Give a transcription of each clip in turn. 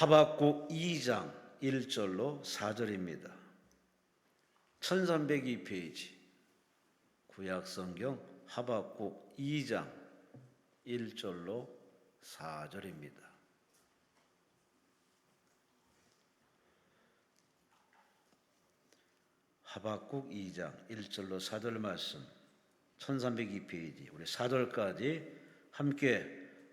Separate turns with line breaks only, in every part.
하박국 2장 1절로 4절입니다. 1302페이지 구약성경 하박국 2장 1절로 4절입니다. 하박국 2장 1절로 4절 말씀 1302페이지 우리 4절까지 함께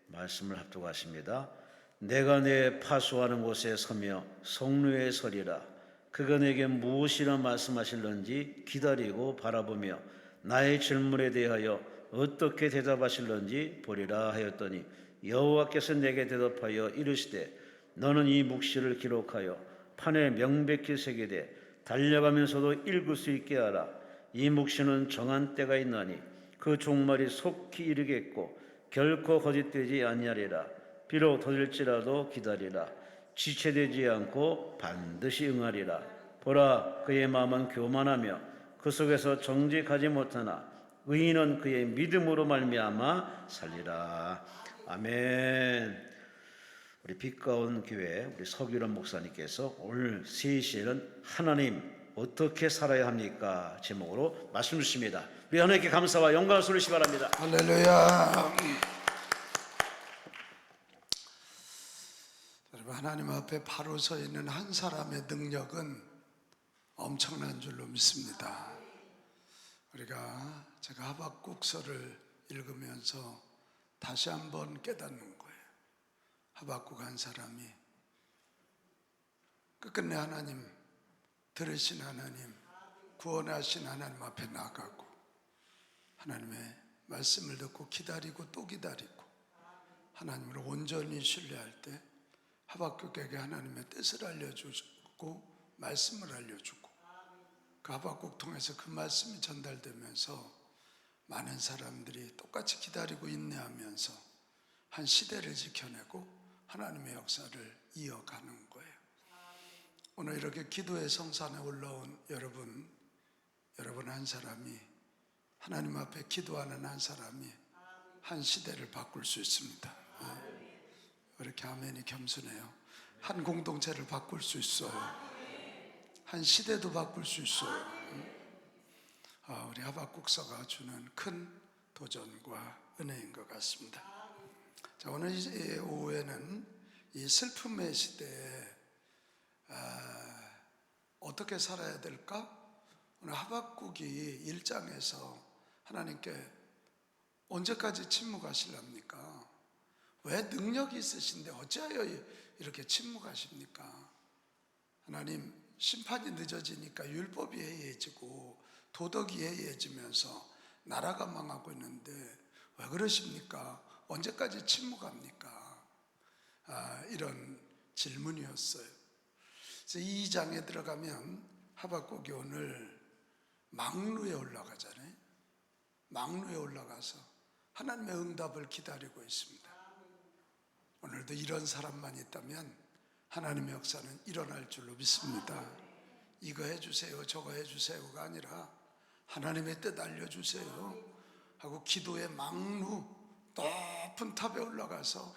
말씀을 합독하십니다. 내가 내 파수하는 곳에 서며 성루에 서리라. 그가 내게 무엇이라 말씀하실런지 기다리고 바라보며 나의 질문에 대하여 어떻게 대답하실런지 보리라 하였더니 여호와께서 내게 대답하여 이르시되 너는 이 묵시를 기록하여 판에 명백히 새기되 달려가면서도 읽을 수 있게 하라. 이 묵시는 정한 때가 있나니 그 종말이 속히 이르겠고 결코 거짓되지 아니하리라. 비록 더딜지라도 기다리라. 지체되지 않고 반드시 응하리라. 보라, 그의 마음은 교만하며 그 속에서 정직하지 못하나 의인은 그의 믿음으로 말미암아 살리라. 아멘. 우리 빛가운 교회 우리 서규란 목사님께서 오늘 3시에는 하나님 어떻게 살아야 합니까? 제목으로 말씀 주십니다. 우리 하나님께 감사와 영광을 돌리시기 바랍니다.
할렐루야. 여러분, 하나님 앞에 바로 서 있는 한 사람의 능력은 엄청난 줄로 믿습니다. 제가 하박국서를 읽으면서 다시 한번 깨닫는 거예요. 하박국 한 사람이 끝끝내 하나님, 들으신 하나님, 구원하신 하나님 앞에 나가고 하나님의 말씀을 듣고 기다리고 또 기다리고 하나님을 온전히 신뢰할 때 하박국에게 하나님의 뜻을 알려주고 말씀을 알려주고 그 하박국 통해서 그 말씀이 전달되면서 많은 사람들이 똑같이 기다리고 인내하면서 한 시대를 지켜내고 하나님의 역사를 이어가는 거예요. 오늘 이렇게 기도의 성산에 올라온 여러분 한 사람이, 하나님 앞에 기도하는 한 사람이 한 시대를 바꿀 수 있습니다. 왜 이렇게 아멘이 겸손해요? 한 공동체를 바꿀 수 있어요. 한 시대도 바꿀 수 있어요. 우리 하박국서가 주는 큰 도전과 은혜인 것 같습니다. 자, 오늘 이 오후에는 이 슬픔의 시대에 어떻게 살아야 될까? 오늘 하박국이 1장에서 하나님께 언제까지 침묵하실랍니까? 왜 능력이 있으신데 어찌하여 이렇게 침묵하십니까? 하나님, 심판이 늦어지니까 율법이 해이해지고 도덕이 해이해지면서 나라가 망하고 있는데 왜 그러십니까? 언제까지 침묵합니까? 이런 질문이었어요. 그래서 2장에 들어가면 하박국이 오늘 망루에 올라가잖아요. 망루에 올라가서 하나님의 응답을 기다리고 있습니다. 오늘도 이런 사람만 있다면 하나님의 역사는 일어날 줄로 믿습니다. 이거 해주세요, 저거 해주세요가 아니라 하나님의 뜻 알려주세요 하고 기도의 망루, 높은 탑에 올라가서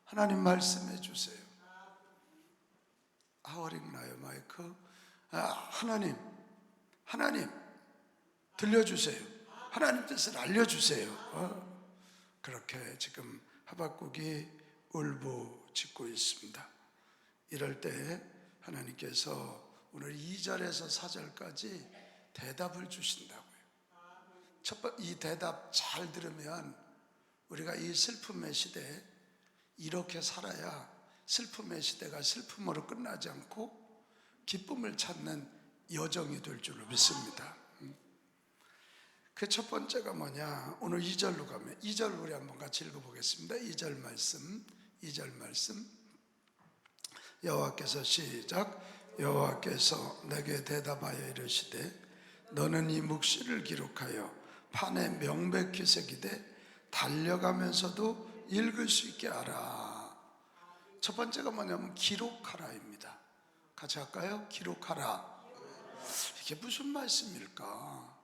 하나님 말씀해 주세요. 하워링나요 마이크? 하나님 들려주세요. 하나님 뜻을 알려주세요. 그렇게 지금 하박국이 울부짖고 있습니다. 이럴 때 하나님께서 오늘 2절에서 4절까지 대답을 주신다고요. 이 대답 잘 들으면 우리가 이 슬픔의 시대에 이렇게 살아야 슬픔의 시대가 슬픔으로 끝나지 않고 기쁨을 찾는 여정이 될 줄로 믿습니다. 그 첫 번째가 뭐냐? 오늘 2절로 가면 2절 우리 한번 같이 읽어보겠습니다. 2절 말씀 여호와께서 시작. 여호와께서 내게 대답하여 이르시되 너는 이 묵시를 기록하여 판에 명백히 새기되 달려가면서도 읽을 수 있게 하라. 첫 번째가 뭐냐면 기록하라입니다. 같이 할까요? 기록하라. 이게 무슨 말씀일까?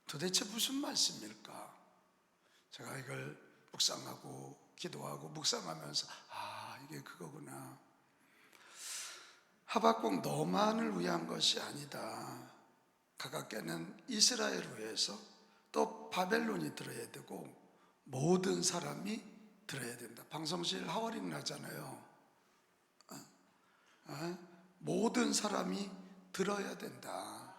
도대체 무슨 말씀일까? 제가 이걸 묵상하고 기도하고 묵상하면서 이게 그거구나. 하박국 너만을 위한 것이 아니다. 가깝게는 이스라엘을 위해서 또 바벨론이 들어야 되고 모든 사람이 들어야 된다. 방송실 하워링 나잖아요. 모든 사람이 들어야 된다.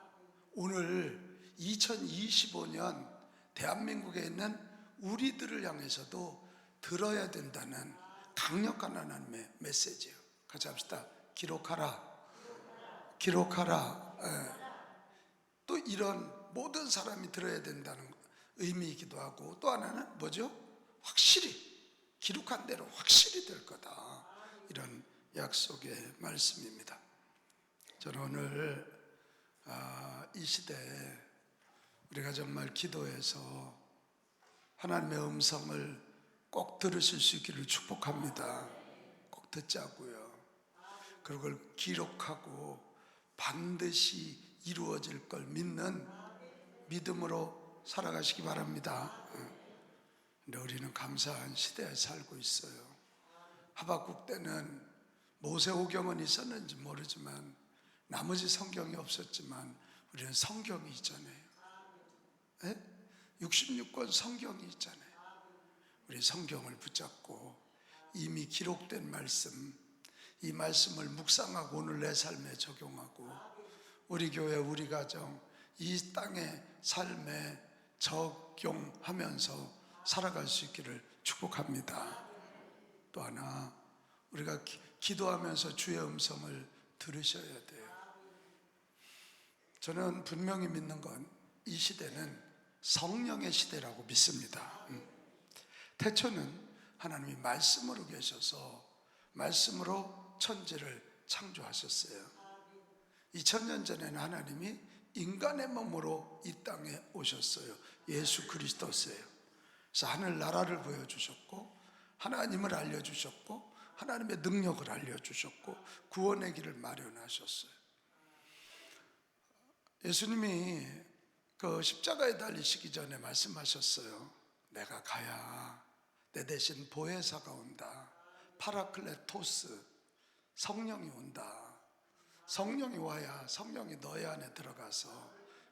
오늘 2025년 대한민국에 있는 우리들을 향해서도 들어야 된다는 강력한 하나님의 메시지예요. 같이 합시다. 기록하라. 기록하라. 또 이런 모든 사람이 들어야 된다는 의미이기도 하고, 또 하나는 뭐죠? 확실히 기록한 대로 확실히 될 거다. 이런 약속의 말씀입니다. 저는 오늘 이 시대에 우리가 정말 기도해서 하나님의 음성을 꼭 들으실 수 있기를 축복합니다. 꼭 듣자고요. 그걸 기록하고 반드시 이루어질 걸 믿는 믿음으로 살아가시기 바랍니다. 근데 우리는 감사한 시대에 살고 있어요. 하박국 때는 모세오경은 있었는지 모르지만 나머지 성경이 없었지만 우리는 성경이 있잖아요. 66권 성경이 있잖아요. 우리 성경을 붙잡고 이미 기록된 말씀, 이 말씀을 묵상하고 오늘 내 삶에 적용하고 우리 교회, 우리 가정, 이 땅의 삶에 적용하면서 살아갈 수 있기를 축복합니다. 또 하나, 우리가 기도하면서 주의 음성을 들으셔야 돼요. 저는 분명히 믿는 건 이 시대는 성령의 시대라고 믿습니다. 태초는 하나님이 말씀으로 계셔서 말씀으로 천지를 창조하셨어요. 2000년 전에는 하나님이 인간의 몸으로 이 땅에 오셨어요. 예수 그리스도세요. 그래서 하늘나라를 보여주셨고 하나님을 알려주셨고 하나님의 능력을 알려주셨고 구원의 길을 마련하셨어요. 예수님이 그 십자가에 달리시기 전에 말씀하셨어요. 내가 가야 내 대신 보혜사가 온다. 파라클레토스, 성령이 온다. 성령이 와야 성령이 너희 안에 들어가서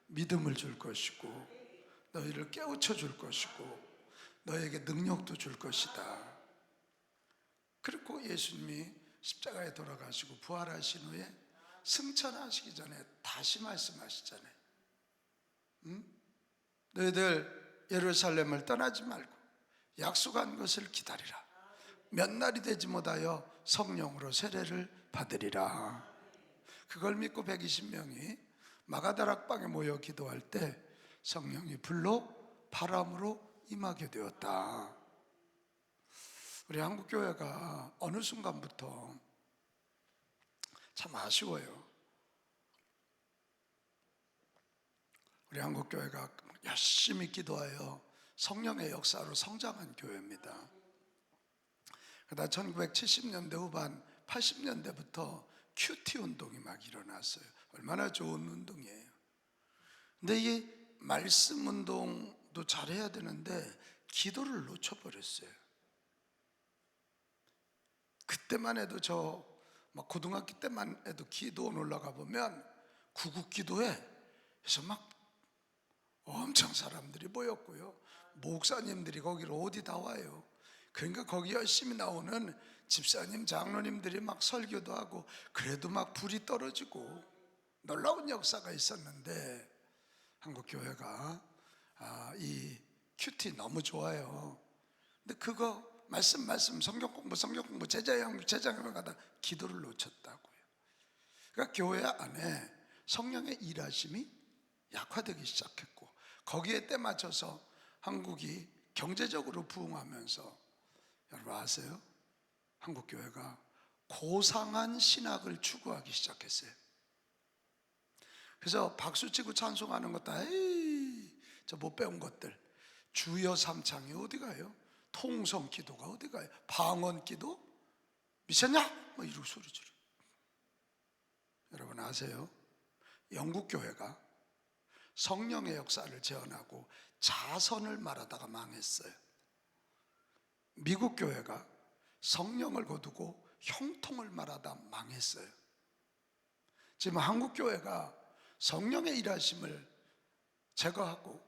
믿음을 줄 것이고 너희를 깨우쳐 줄 것이고 너희에게 능력도 줄 것이다. 그리고 예수님이 십자가에 돌아가시고 부활하신 후에 승천하시기 전에 다시 말씀하시잖아요. 너희들 예루살렘을 떠나지 말고 약속한 것을 기다리라. 몇 날이 되지 못하여 성령으로 세례를 받으리라. 그걸 믿고 120명이 마가다락방에 모여 기도할 때 성령이 불로 바람으로 임하게 되었다. 우리 한국교회가 어느 순간부터 참 아쉬워요. 우리 한국교회가 열심히 기도하여 성령의 역사로 성장한 교회입니다. 그러다 1970년대 후반 80년대부터 큐티 운동이 막 일어났어요. 얼마나 좋은 운동이에요. 근데 이 말씀 운동도 잘해야 되는데 기도를 놓쳐버렸어요. 그때만 해도 저 막 고등학교 때만 해도 기도원 올라가 보면 구국기도회에서 막 엄청 사람들이 모였고요. 목사님들이 거기로 어디 다 와요. 그러니까 거기 열심히 나오는 집사님, 장로님들이 막 설교도 하고 그래도 막 불이 떨어지고 놀라운 역사가 있었는데 한국교회가 이 큐티 너무 좋아요. 근데 그거 말씀 성경 공부 제자형을 가다 기도를 놓쳤다고요. 그러니까 교회 안에 성령의 일하심이 약화되기 시작했고 거기에 때 맞춰서 한국이 경제적으로 부흥하면서 여러분 아세요? 한국교회가 고상한 신학을 추구하기 시작했어요. 그래서 박수치고 찬송하는 것도 저 못 배운 것들, 주여 삼창이 어디 가요? 통성 기도가 어디 가요? 방언 기도? 미쳤냐? 뭐 이러고 소리 지르. 여러분 아세요? 영국 교회가 성령의 역사를 제언하고 자선을 말하다가 망했어요. 미국 교회가 성령을 거두고 형통을 말하다 망했어요. 지금 한국 교회가 성령의 일하심을 제거하고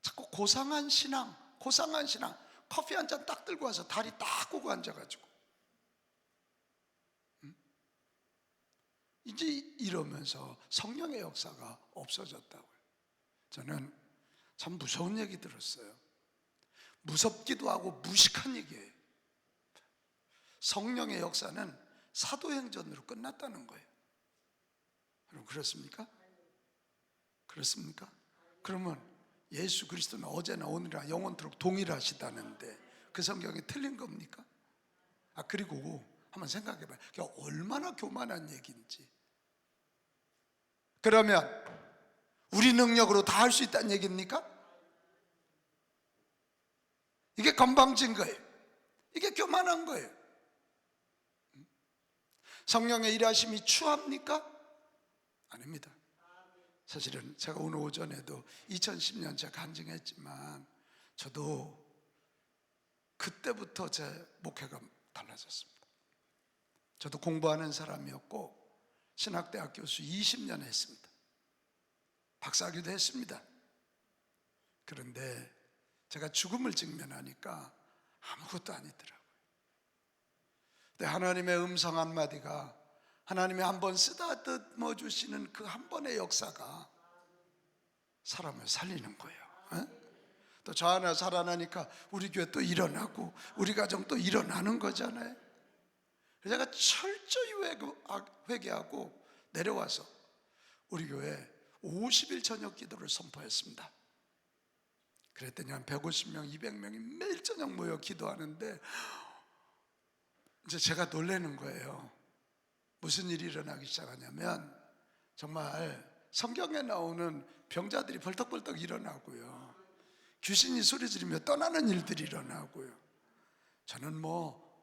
자꾸 고상한 신앙 커피 한 잔 딱 들고 와서 다리 딱 꼬고 앉아가지고 이제 이러면서 성령의 역사가 없어졌다고요. 저는 참 무서운 얘기 들었어요. 무섭기도 하고 무식한 얘기예요. 성령의 역사는 사도행전으로 끝났다는 거예요. 여러분 그렇습니까? 그렇습니까? 그러면 예수 그리스도는 어제나 오늘이나 영원토록 동일하시다는데 그 성경이 틀린 겁니까? 그리고 한번 생각해 봐요. 그게 얼마나 교만한 얘기인지. 그러면 우리 능력으로 다 할 수 있다는 얘기입니까? 이게 건방진 거예요. 이게 교만한 거예요. 성령의 일하심이 추합니까? 아닙니다. 사실은 제가 오늘 오전에도 2010년 제가 간증했지만 저도 그때부터 제 목회가 달라졌습니다. 저도 공부하는 사람이었고 신학대학 교수 20년 했습니다. 박사학위도 했습니다. 그런데 제가 죽음을 직면하니까 아무것도 아니더라고요. 근데 하나님의 음성 한마디가, 하나님이 한번 쓰다듬어 주시는 그 한 번의 역사가 사람을 살리는 거예요. 또 저 하나 살아나니까 우리 교회 또 일어나고 우리 가정 또 일어나는 거잖아요. 그래서 제가 철저히 회개하고 내려와서 우리 교회 50일 저녁 기도를 선포했습니다. 그랬더니 한 150명, 200명이 매일 저녁 모여 기도하는데 이제 제가 놀라는 거예요. 무슨 일이 일어나기 시작하냐면 정말 성경에 나오는 병자들이 벌떡벌떡 일어나고요, 귀신이 소리 지르며 떠나는 일들이 일어나고요. 저는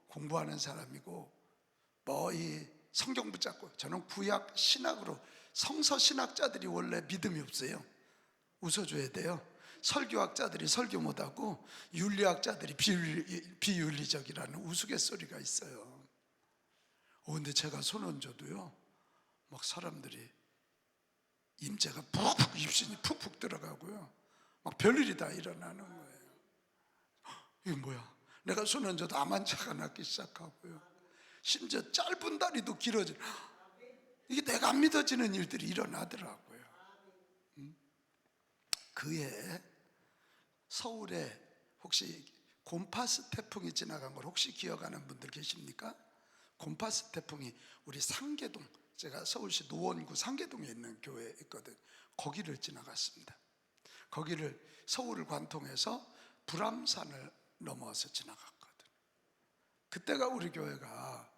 공부하는 사람이고 이 성경 붙잡고, 저는 구약 신학으로, 성서 신학자들이 원래 믿음이 없어요. 웃어줘야 돼요. 설교학자들이 설교 못하고 윤리학자들이 비윤리적이라는 우스갯소리가 있어요. 근데 제가 손 얹어도요 막 사람들이 임재가 푹푹, 입신이 푹푹 들어가고요, 막 별일이 다 일어나는 거예요. 이게 뭐야? 내가 손 얹어도 암 환자가 낫기 시작하고요, 심지어 짧은 다리도 길어지는, 이게 내가 안 믿어지는 일들이 일어나더라고요. 그해 서울에 혹시 곰파스 태풍이 지나간 걸 혹시 기억하는 분들 계십니까? 곰파스 태풍이 우리 상계동, 제가 서울시 노원구 상계동에 있는 교회에 있거든. 거기를 지나갔습니다. 거기를 서울을 관통해서 불암산을 넘어서 지나갔거든. 그때가 우리 교회가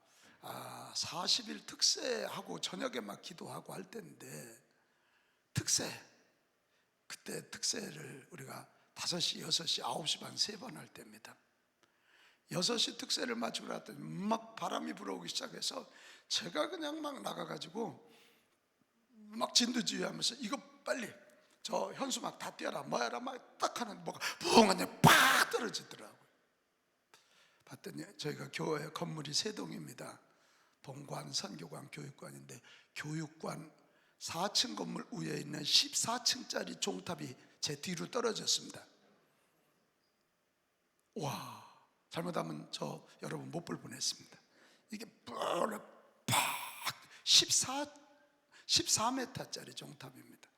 40일 특세하고 저녁에 막 기도하고 할 때인데, 그때 특세를 우리가 5시, 6시, 9시 반 3번 할 때입니다. 6시 특세를 마치고 나더니 막 바람이 불어오기 시작해서 제가 그냥 막 나가가지고 막 진두지휘하면서 이거 빨리 저 현수막 다 띄어라 뭐야라 막 딱 하는데 뭐가 붕 하냐 팍 떨어지더라고요. 봤더니 저희가 교회 건물이 3동입니다. 본관, 선교관, 교육관인데 교육관 4층 건물 위에 있는 14층짜리 종탑이 제 뒤로 떨어졌습니다. 와, 잘못하면 저 여러분 못 볼 뻔했습니다. 이게 팍 14m짜리 종탑입니다.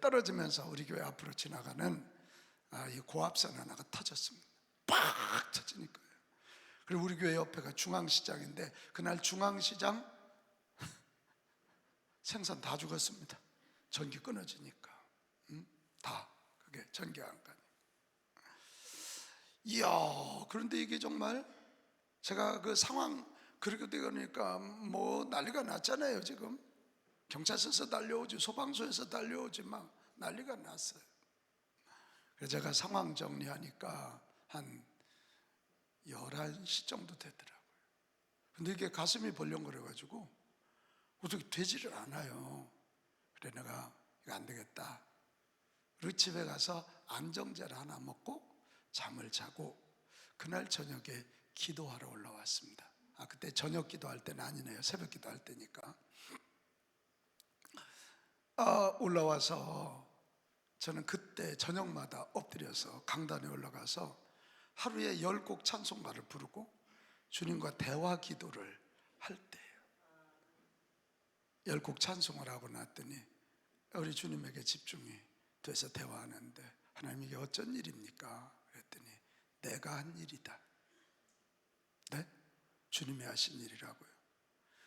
떨어지면서 우리 교회 앞으로 지나가는 이 고압선 하나가 터졌습니다. 팍 터지니까요. 그리고 우리 교회 옆에가 중앙시장인데 그날 중앙시장 생선 다 죽었습니다. 전기 끊어지니까. 다 그게 전기 안 가니까. 이야, 그런데 이게 정말 제가 그 상황 그렇게 되니까 난리가 났잖아요. 지금 경찰서에서 달려오지, 소방서에서 달려오지, 막 난리가 났어요. 그래서 제가 상황 정리하니까 한 11시 정도 되더라고요. 근데 이게 가슴이 벌렁거려가지고 어떻게 되지를 않아요. 그래 내가 이거 안 되겠다. 그리고 집에 가서 안정제를 하나 먹고 잠을 자고 그날 저녁에 기도하러 올라왔습니다. 그때 저녁 기도할 때는 아니네요. 새벽 기도할 때니까. 올라와서 저는 그때 저녁마다 엎드려서 강단에 올라가서 하루에 10곡 찬송가를 부르고 주님과 대화 기도를 할 때예요. 10곡 찬송을 하고 났더니 우리 주님에게 집중이 돼서 대화하는데, 하나님 이게 어쩐 일입니까? 그랬더니 내가 한 일이다. 네? 주님이 하신 일이라고요.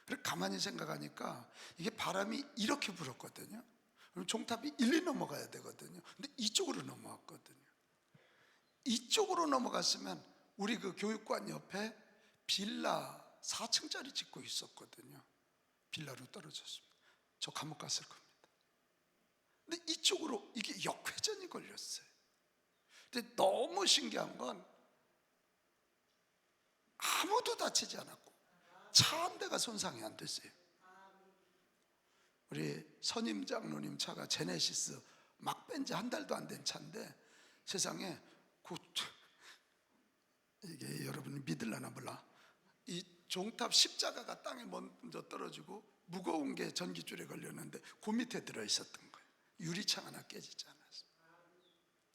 그래 가만히 생각하니까 이게 바람이 이렇게 불었거든요. 그럼 종탑이 일리 넘어가야 되거든요. 근데 이쪽으로 넘어왔거든요. 이쪽으로 넘어갔으면 우리 그 교육관 옆에 빌라 4층짜리 짓고 있었거든요. 빌라로 떨어졌습니다. 저 감옥 갔을 겁니다. 근데 이쪽으로 이게 역회전이 걸렸어요. 근데 너무 신기한 건 아무도 다치지 않았고 차 한 대가 손상이 안 됐어요. 우리 선임 장로님 차가 제네시스 막 뺀 지 한 달도 안 된 차인데 세상에 이게 여러분이 믿을라나 몰라. 이 종탑 십자가가 땅에 먼저 떨어지고 무거운 게 전기줄에 걸렸는데 그 밑에 들어있었던 거예요. 유리창 하나 깨지지 않았어.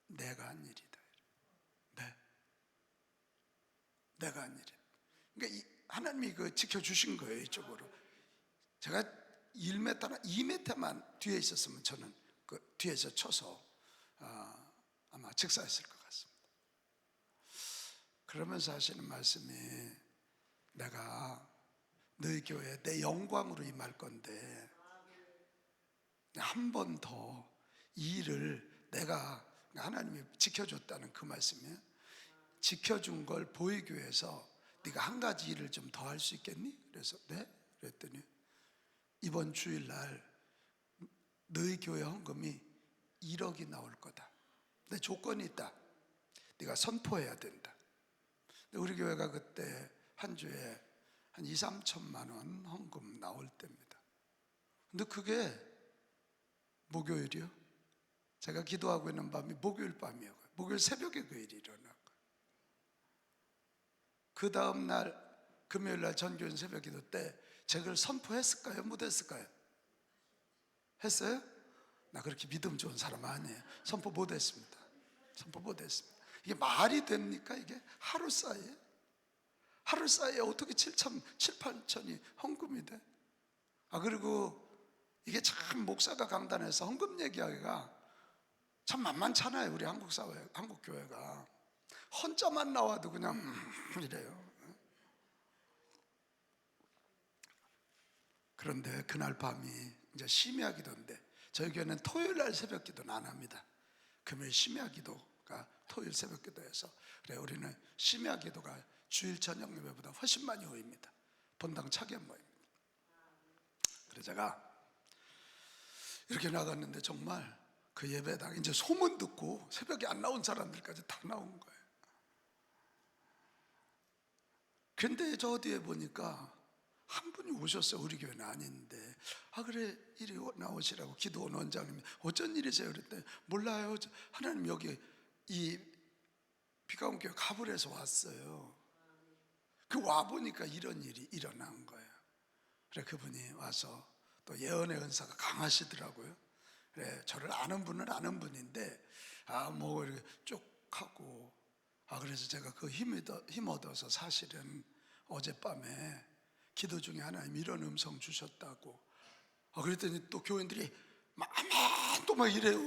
내가 한 일이다. 네, 내가 한 일이다. 그러니까 하나님이 그 지켜주신 거예요. 이쪽으로 제가 1m나 2m만 뒤에 있었으면 저는 그 뒤에서 쳐서 아마 즉사했을 것 같습니다. 그러면서 하시는 말씀이, 내가 너희 교회에 내 영광으로 임할 건데 한 번 더 이 일을 내가, 하나님이 지켜줬다는 그 말씀이에요. 지켜준 걸 보이교회에서 네가 한 가지 일을 좀 더 할 수 있겠니? 그래서 네? 그랬더니 이번 주일날 너희 교회 헌금이 1억이 나올 거다. 근데 조건이 있다. 네가 선포해야 된다. 근데 우리 교회가 그때 한 주에 한 2, 3천만 원 헌금 나올 때입니다. 근데 그게 목요일이요. 제가 기도하고 있는 밤이 목요일 밤이에요. 목요일 새벽에 그 일이 일어난 거예요. 그 다음 날 금요일 날 전교인 새벽 기도 때 제가 그걸 선포했을까요? 못했을까요? 했어요? 나 그렇게 믿음 좋은 사람 아니에요. 선포 못했습니다. 선포 못했습니다. 이게 말이 됩니까? 이게 하루 사이에 어떻게 7천, 8천이 헌금이 돼? 그리고 이게 참 목사가 강단에서 헌금 얘기하기가 참 만만찮아요. 우리 한국 사회, 한국 교회가 헌자만 나와도 그냥 이래요. 그런데 그날 밤이 이제 심야 기도인데 저희 교회는 토요일 날 새벽 기도는 안 합니다. 금요일 심야 기도가 토요일 새벽 기도여서 그래 우리는 심야 기도가 주일 저녁 예배보다 훨씬 많이 모입니다. 본당 차게 모입니다. 그래서 제가 이렇게 나갔는데 정말 그 예배당 이제 소문 듣고 새벽에 안 나온 사람들까지 다 나온 거예요. 그런데 저 뒤에 보니까 한 분이 오셨어요. 우리 교회는 아닌데. 그래 이리 나오시라고 기도원 원장님이 어쩐 일이세요? 그랬더니 몰라요. 하나님 여기 이 비가온 교회 가불에서 왔어요. 그 와보니까 이런 일이 일어난 거예요. 그래 그분이 와서 또 예언의 은사가 강하시더라고요. 그래 저를 아는 분은 아는 분인데 뭐 이렇게 쭉 하고 그래서 제가 그 힘 얻어서 사실은 어젯밤에 기도 중에 하나님 이런 음성 주셨다고. 그랬더니 또 교인들이 아멘 또 막 이래요.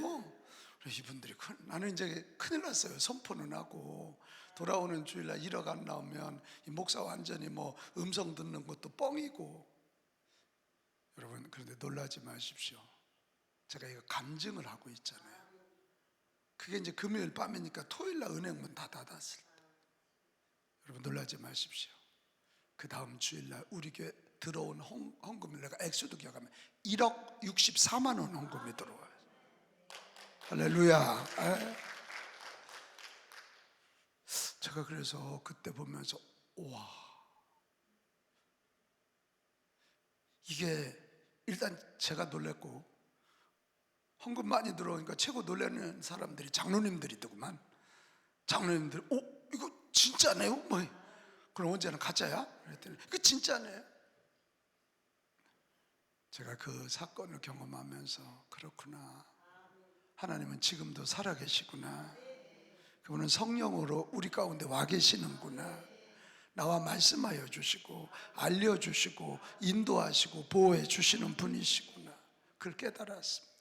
그래서 이분들이 나는 이제 큰일 났어요. 선포는 하고 돌아오는 주일날 1억 안 나오면 이 목사 완전히 뭐 음성 듣는 것도 뻥이고. 여러분 그런데 놀라지 마십시오. 제가 이거 간증을 하고 있잖아요. 그게 이제 금요일 밤이니까 토요일날 은행문 다 닫았을 때. 여러분 놀라지 마십시오. 그 다음 주일날 우리 교회 들어온 헌금을 내가 액수도 기억하면 1억 64만 원 헌금이 들어와요. 할렐루야. 제가 그래서 그때 보면서 와, 이게 일단 제가 놀랬고 헌금 많이 들어오니까 최고 놀라는 사람들이 장로님들이더구만. 장로님들 이거 진짜네요? 뭐 그럼 언제는 가짜야? 그랬더니 그 진짜네. 제가 그 사건을 경험하면서 그렇구나, 하나님은 지금도 살아계시구나, 그분은 성령으로 우리 가운데 와 계시는구나, 나와 말씀하여 주시고 알려주시고 인도하시고 보호해 주시는 분이시구나, 그걸 깨달았습니다.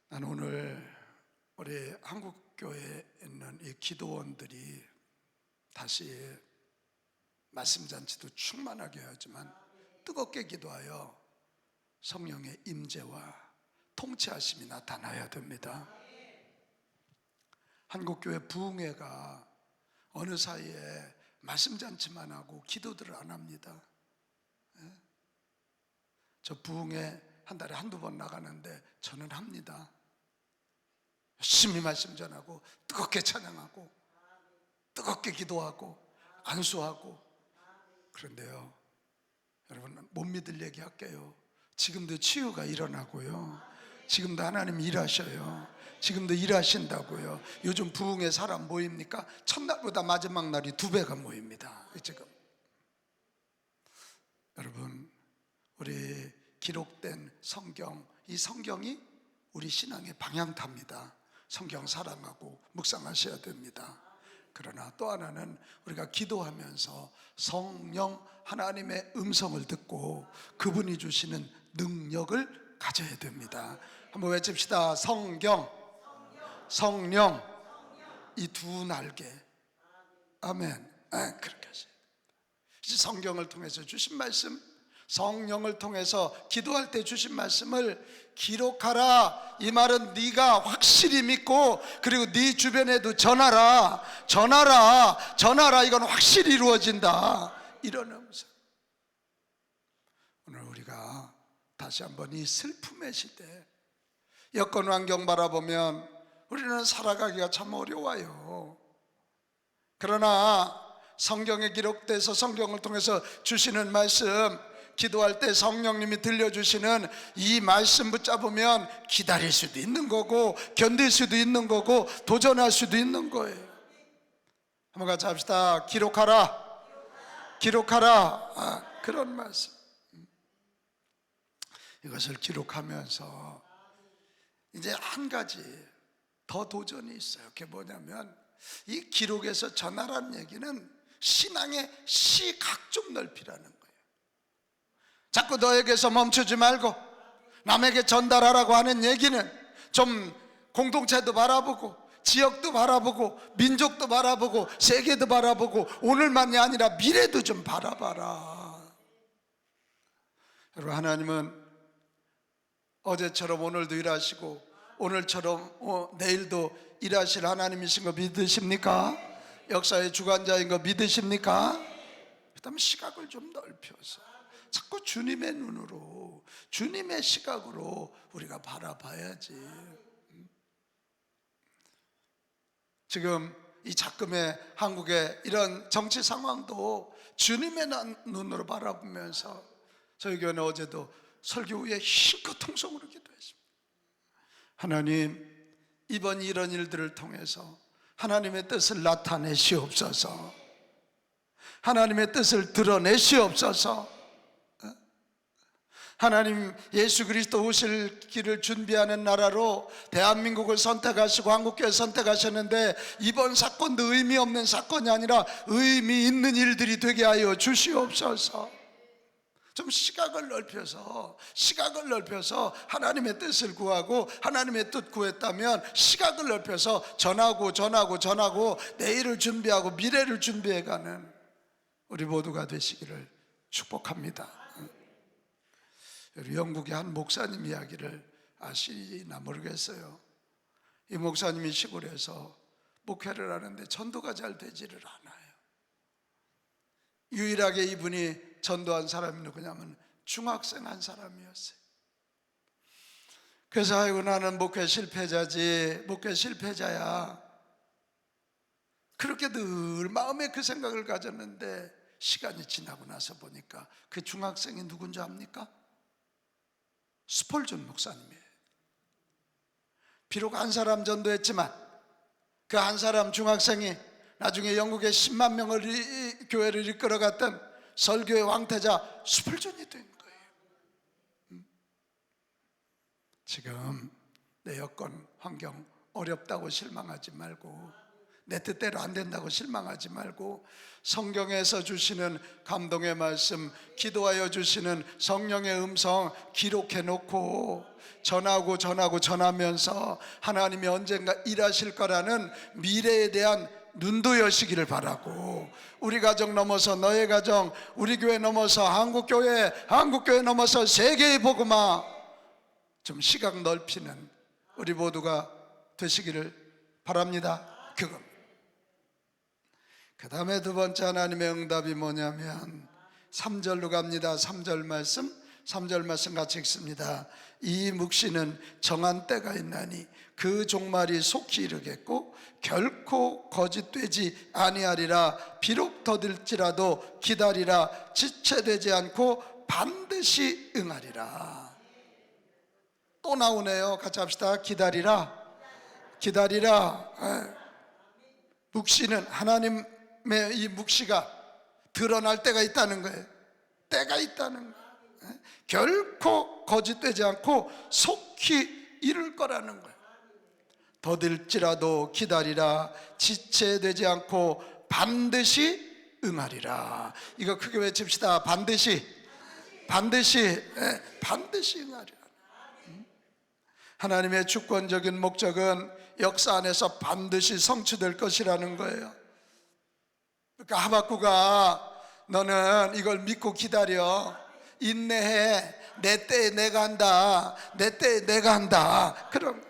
나는 오늘 우리 한국교회에 있는 이 기도원들이 다시 말씀잔치도 충만하게 하지만 뜨겁게 기도하여 성령의 임재와 통치하심이 나타나야 됩니다. 한국교회 부흥회가 어느 사이에 말씀잔치만 하고 기도들을 안 합니다. 저 부흥회 한 달에 한두 번 나가는데 저는 합니다. 열심히 말씀 전하고 뜨겁게 찬양하고 뜨겁게 기도하고 안수하고. 그런데요, 여러분, 못 믿을 얘기 할게요. 지금도 치유가 일어나고요, 지금도 하나님 일하셔요. 지금도 일하신다고요. 요즘 부흥회 사람 모입니까? 첫날보다 마지막 날이 2배가 모입니다. 지금 여러분, 우리 기록된 성경, 이 성경이 우리 신앙의 방향탑니다. 성경 사랑하고 묵상하셔야 됩니다. 그러나 또 하나는 우리가 기도하면서 성령 하나님의 음성을 듣고 그분이 주시는 능력을 가져야 됩니다. 한번 외칩시다. 성경, 성령, 이 두 날개. 아멘. 그렇게 하세요. 이제 성경을 통해서 주신 말씀, 성령을 통해서 기도할 때 주신 말씀을 기록하라. 이 말은 네가 확실히 믿고 그리고 네 주변에도 전하라. 이건 확실히 이루어진다. 이런 음성. 오늘 우리가 다시 한번 이 슬픔의 시대, 여건 환경 바라보면 우리는 살아가기가 참 어려워요. 그러나 성경에 기록돼서 성경을 통해서 주시는 말씀, 기도할 때 성령님이 들려주시는 이 말씀 붙잡으면 기다릴 수도 있는 거고 견딜 수도 있는 거고 도전할 수도 있는 거예요. 한번 같이 합시다. 기록하라. 그런 말씀. 이것을 기록하면서 이제 한 가지 더 도전이 있어요. 그게 뭐냐면 이 기록에서 전하라는 얘기는 신앙의 시각 좀 넓히라는 거예요. 자꾸 너에게서 멈추지 말고 남에게 전달하라고 하는 얘기는 좀 공동체도 바라보고 지역도 바라보고 민족도 바라보고 세계도 바라보고 오늘만이 아니라 미래도 좀 바라봐라. 여러분, 하나님은 어제처럼 오늘도 일하시고 오늘처럼 내일도 일하실 하나님이신 거 믿으십니까? 역사의 주관자인 거 믿으십니까? 그다음에 시각을 좀 넓혀서 자꾸 주님의 눈으로, 주님의 시각으로 우리가 바라봐야지. 지금 이 작금의 한국의 이런 정치 상황도 주님의 눈으로 바라보면서 저희 교회는 어제도 설교 후에 힘껏 통성으로 기도했습니다. 하나님, 이번 이런 일들을 통해서 하나님의 뜻을 나타내시옵소서. 하나님의 뜻을 드러내시옵소서. 하나님, 예수 그리스도 오실 길을 준비하는 나라로 대한민국을 선택하시고 한국교회 선택하셨는데 이번 사건도 의미 없는 사건이 아니라 의미 있는 일들이 되게 하여 주시옵소서. 좀 시각을 넓혀서 하나님의 뜻을 구하고 하나님의 뜻 구했다면 시각을 넓혀서 전하고 내일을 준비하고 미래를 준비해가는 우리 모두가 되시기를 축복합니다. 영국의 한 목사님 이야기를 아시나 모르겠어요. 이 목사님이 시골에서 목회를 하는데 전도가 잘 되지를 않아요. 유일하게 이분이 전도한 사람이 누구냐면 중학생 한 사람이었어요. 그래서 아이고, 나는 목회 실패자지, 목회 실패자야, 그렇게 늘 마음에 그 생각을 가졌는데 시간이 지나고 나서 보니까 그 중학생이 누군지 압니까? 스폴전 목사님이에요. 비록 한 사람 전도했지만 그 한 사람 중학생이 나중에 영국의 10만 명을 교회를 이끌어갔던 설교의 왕태자 수필준이 된 거예요. 지금 내 여건 환경 어렵다고 실망하지 말고, 내 뜻대로 안 된다고 실망하지 말고, 성경에서 주시는 감동의 말씀, 기도하여 주시는 성령의 음성 기록해 놓고 전하면서 하나님이 언젠가 일하실 거라는 미래에 대한 눈도 여시기를 바라고, 우리 가정 넘어서 너의 가정, 우리 교회 넘어서 한국교회 넘어서 세계의 복음화 좀 시각 넓히는 우리 모두가 되시기를 바랍니다. 그겁니다. 그 다음에 두 번째 하나님의 응답이 뭐냐면 3절로 갑니다. 3절 말씀 같이 읽습니다. 이 묵시는 정한 때가 있나니 그 종말이 속히 이르겠고 결코 거짓되지 아니하리라. 비록 더딜지라도 기다리라. 지체되지 않고 반드시 응하리라. 또 나오네요. 같이 합시다. 기다리라. 묵시는 하나님의 이 묵시가 드러날 때가 있다는 거예요. 때가 있다는 거예요. 결코 거짓되지 않고 속히 이룰 거라는 거예요. 더딜지라도 기다리라. 지체되지 않고 반드시 응하리라. 이거 크게 외칩시다. 반드시 응하리라. 하나님의 주권적인 목적은 역사 안에서 반드시 성취될 것이라는 거예요. 그러니까 하박구가 너는 이걸 믿고 기다려, 인내해, 내 때에 내가 한다. 그럼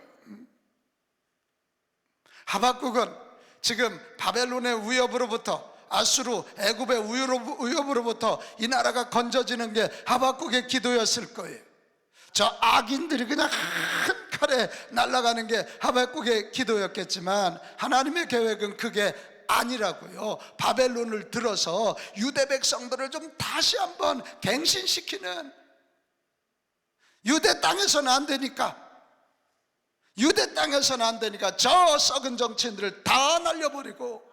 하박국은 지금 바벨론의 위협으로부터, 아수르, 애굽의 위협으로부터 이 나라가 건져지는 게 하박국의 기도였을 거예요. 저 악인들이 그냥 한 칼에 날아가는 게 하박국의 기도였겠지만 하나님의 계획은 그게 아니라고요. 바벨론을 들어서 유대 백성들을 좀 다시 한번 갱신시키는, 유대 땅에서는 안 되니까 저 썩은 정치인들을 다 날려버리고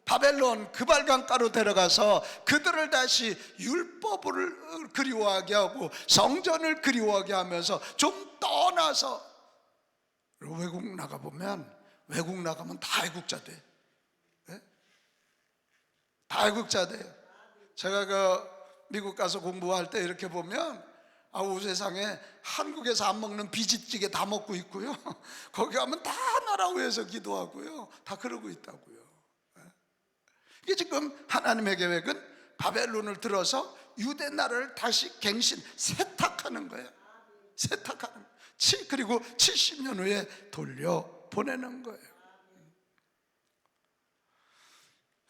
바벨론 그발강가로 데려가서 그들을 다시 율법을 그리워하게 하고 성전을 그리워하게 하면서 좀 떠나서, 외국 나가면 다 애국자 돼. 다 애국자 돼요. 제가 미국 가서 공부할 때 이렇게 보면 아우 세상에 한국에서 안 먹는 비지찌개 다 먹고 있고요. 거기 가면 다 나라 위해서 기도하고요. 다 그러고 있다고요. 이게 지금 하나님의 계획은 바벨론을 들어서 유대 나라를 다시 세탁하는 거예요. 그리고 70년 후에 돌려보내는 거예요.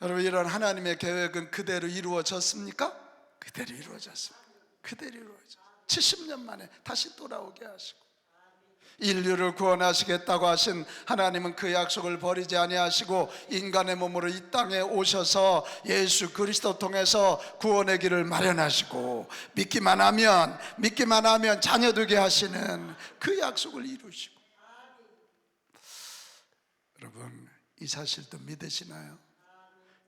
여러분, 이런 하나님의 계획은 그대로 이루어졌습니까? 그대로 이루어졌습니다. 70년 만에 다시 돌아오게 하시고 인류를 구원하시겠다고 하신 하나님은 그 약속을 버리지 아니하시고 인간의 몸으로 이 땅에 오셔서 예수 그리스도 통해서 구원의 길을 마련하시고 믿기만 하면 자녀 되게 하시는 그 약속을 이루시고, 여러분 이 사실도 믿으시나요?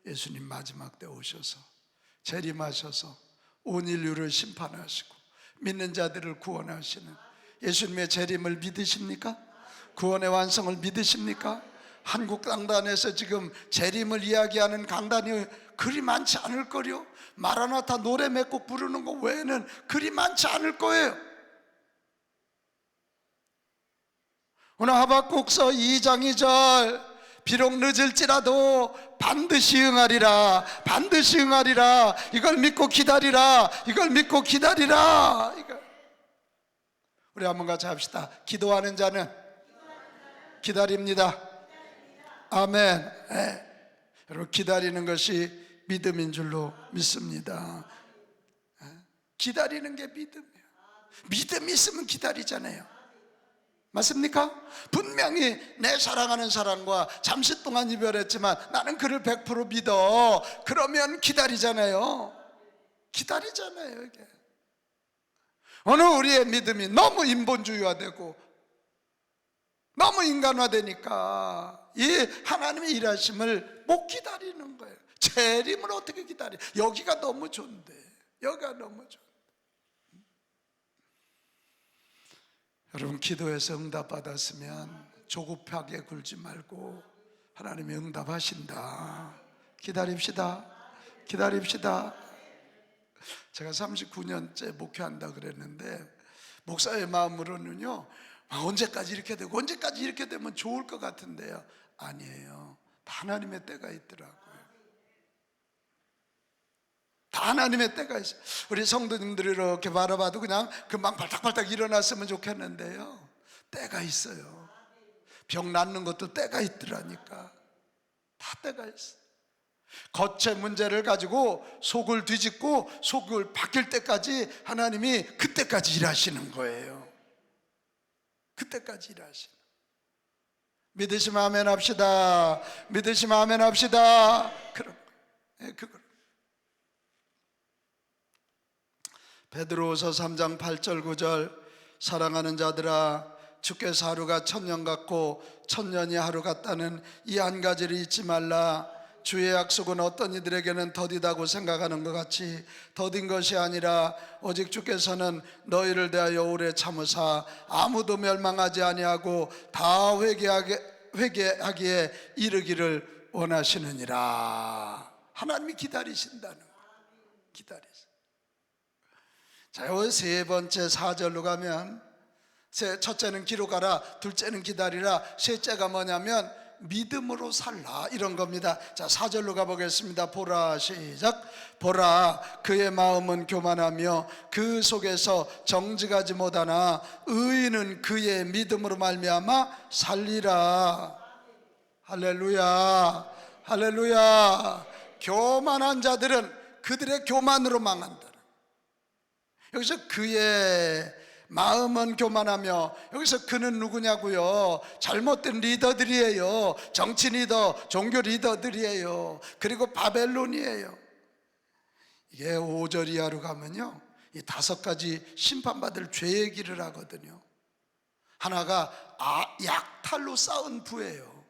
예수님 마지막 때 오셔서 재림하셔서 온 인류를 심판하시고 믿는 자들을 구원하시는 예수님의 재림을 믿으십니까? 구원의 완성을 믿으십니까? 한국 강단에서 지금 재림을 이야기하는 강단이 그리 많지 않을 거요. 마라나타 노래 몇 곡 부르는 거 외에는 그리 많지 않을 거예요. 오늘 하박국서 2장 2절, 비록 늦을지라도 반드시 응하리라. 이걸 믿고 기다리라. 우리 한번 같이 합시다. 기도하는 자는 기다립니다. 아멘. 여러분, 기다리는 것이 믿음인 줄로 믿습니다. 기다리는 게 믿음이에요. 믿음이 있으면 기다리잖아요. 맞습니까? 분명히 내 사랑하는 사람과 잠시 동안 이별했지만 나는 그를 100% 믿어. 그러면 기다리잖아요. 이게. 오늘 우리의 믿음이 너무 인본주의화되고 너무 인간화되니까 이 하나님의 일하심을 못 기다리는 거예요. 재림을 어떻게 기다려? 여기가 너무 좋은데, 여기가 너무 좋은데. 여러분, 기도해서 응답 받았으면 조급하게 굴지 말고 하나님이 응답하신다. 기다립시다. 기다립시다. 제가 39년째 목회한다 그랬는데 목사의 마음으로는요, 언제까지 이렇게 되고 언제까지 이렇게 되면 좋을 것 같은데요. 아니에요. 다 하나님의 때가 있더라고요. 다 하나님의 때가 있어요. 우리 성도님들이 이렇게 바라봐도 그냥 금방 발딱발딱 일어났으면 좋겠는데요, 때가 있어요. 병 낫는 것도 때가 있더라니까. 다 때가 있어요. 겉의 문제를 가지고 속을 뒤집고 속을 바뀔 때까지 하나님이 그때까지 일하시는 거예요. 그때까지 일하시는. 믿으시면 아멘 합시다. 믿으시면 아멘 합시다. 그럼 그걸 베드로후서 3장 8절 9절 사랑하는 자들아, 주께서 하루가 천년 같고 천년이 하루 같다는 이 한 가지를 잊지 말라. 주의 약속은 어떤 이들에게는 더디다고 생각하는 것 같이 더딘 것이 아니라 오직 주께서는 너희를 대하여 오래 참으사 아무도 멸망하지 아니하고 다 회개하기에 이르기를 원하시느니라. 하나님이 기다리신다는 거예요. 기다리세요. 자, 요 세 번째 4절로 가면, 첫째는 기록하라, 둘째는 기다리라, 셋째가 뭐냐면 믿음으로 살라, 이런 겁니다. 자, 4절로 가보겠습니다. 보라, 시작. 보라, 그의 마음은 교만하며 그 속에서 정직하지 못하나 의인은 그의 믿음으로 말미암아 살리라. 할렐루야, 할렐루야. 교만한 자들은 그들의 교만으로 망한다. 여기서 그의 마음은 교만하며, 여기서 그는 누구냐고요? 잘못된 리더들이에요. 정치 리더, 종교 리더들이에요. 그리고 바벨론이에요. 이게 5절 이하로 가면요, 이 5가지 심판받을 죄 얘기를 하거든요. 하나가 약탈로 쌓은 부예요.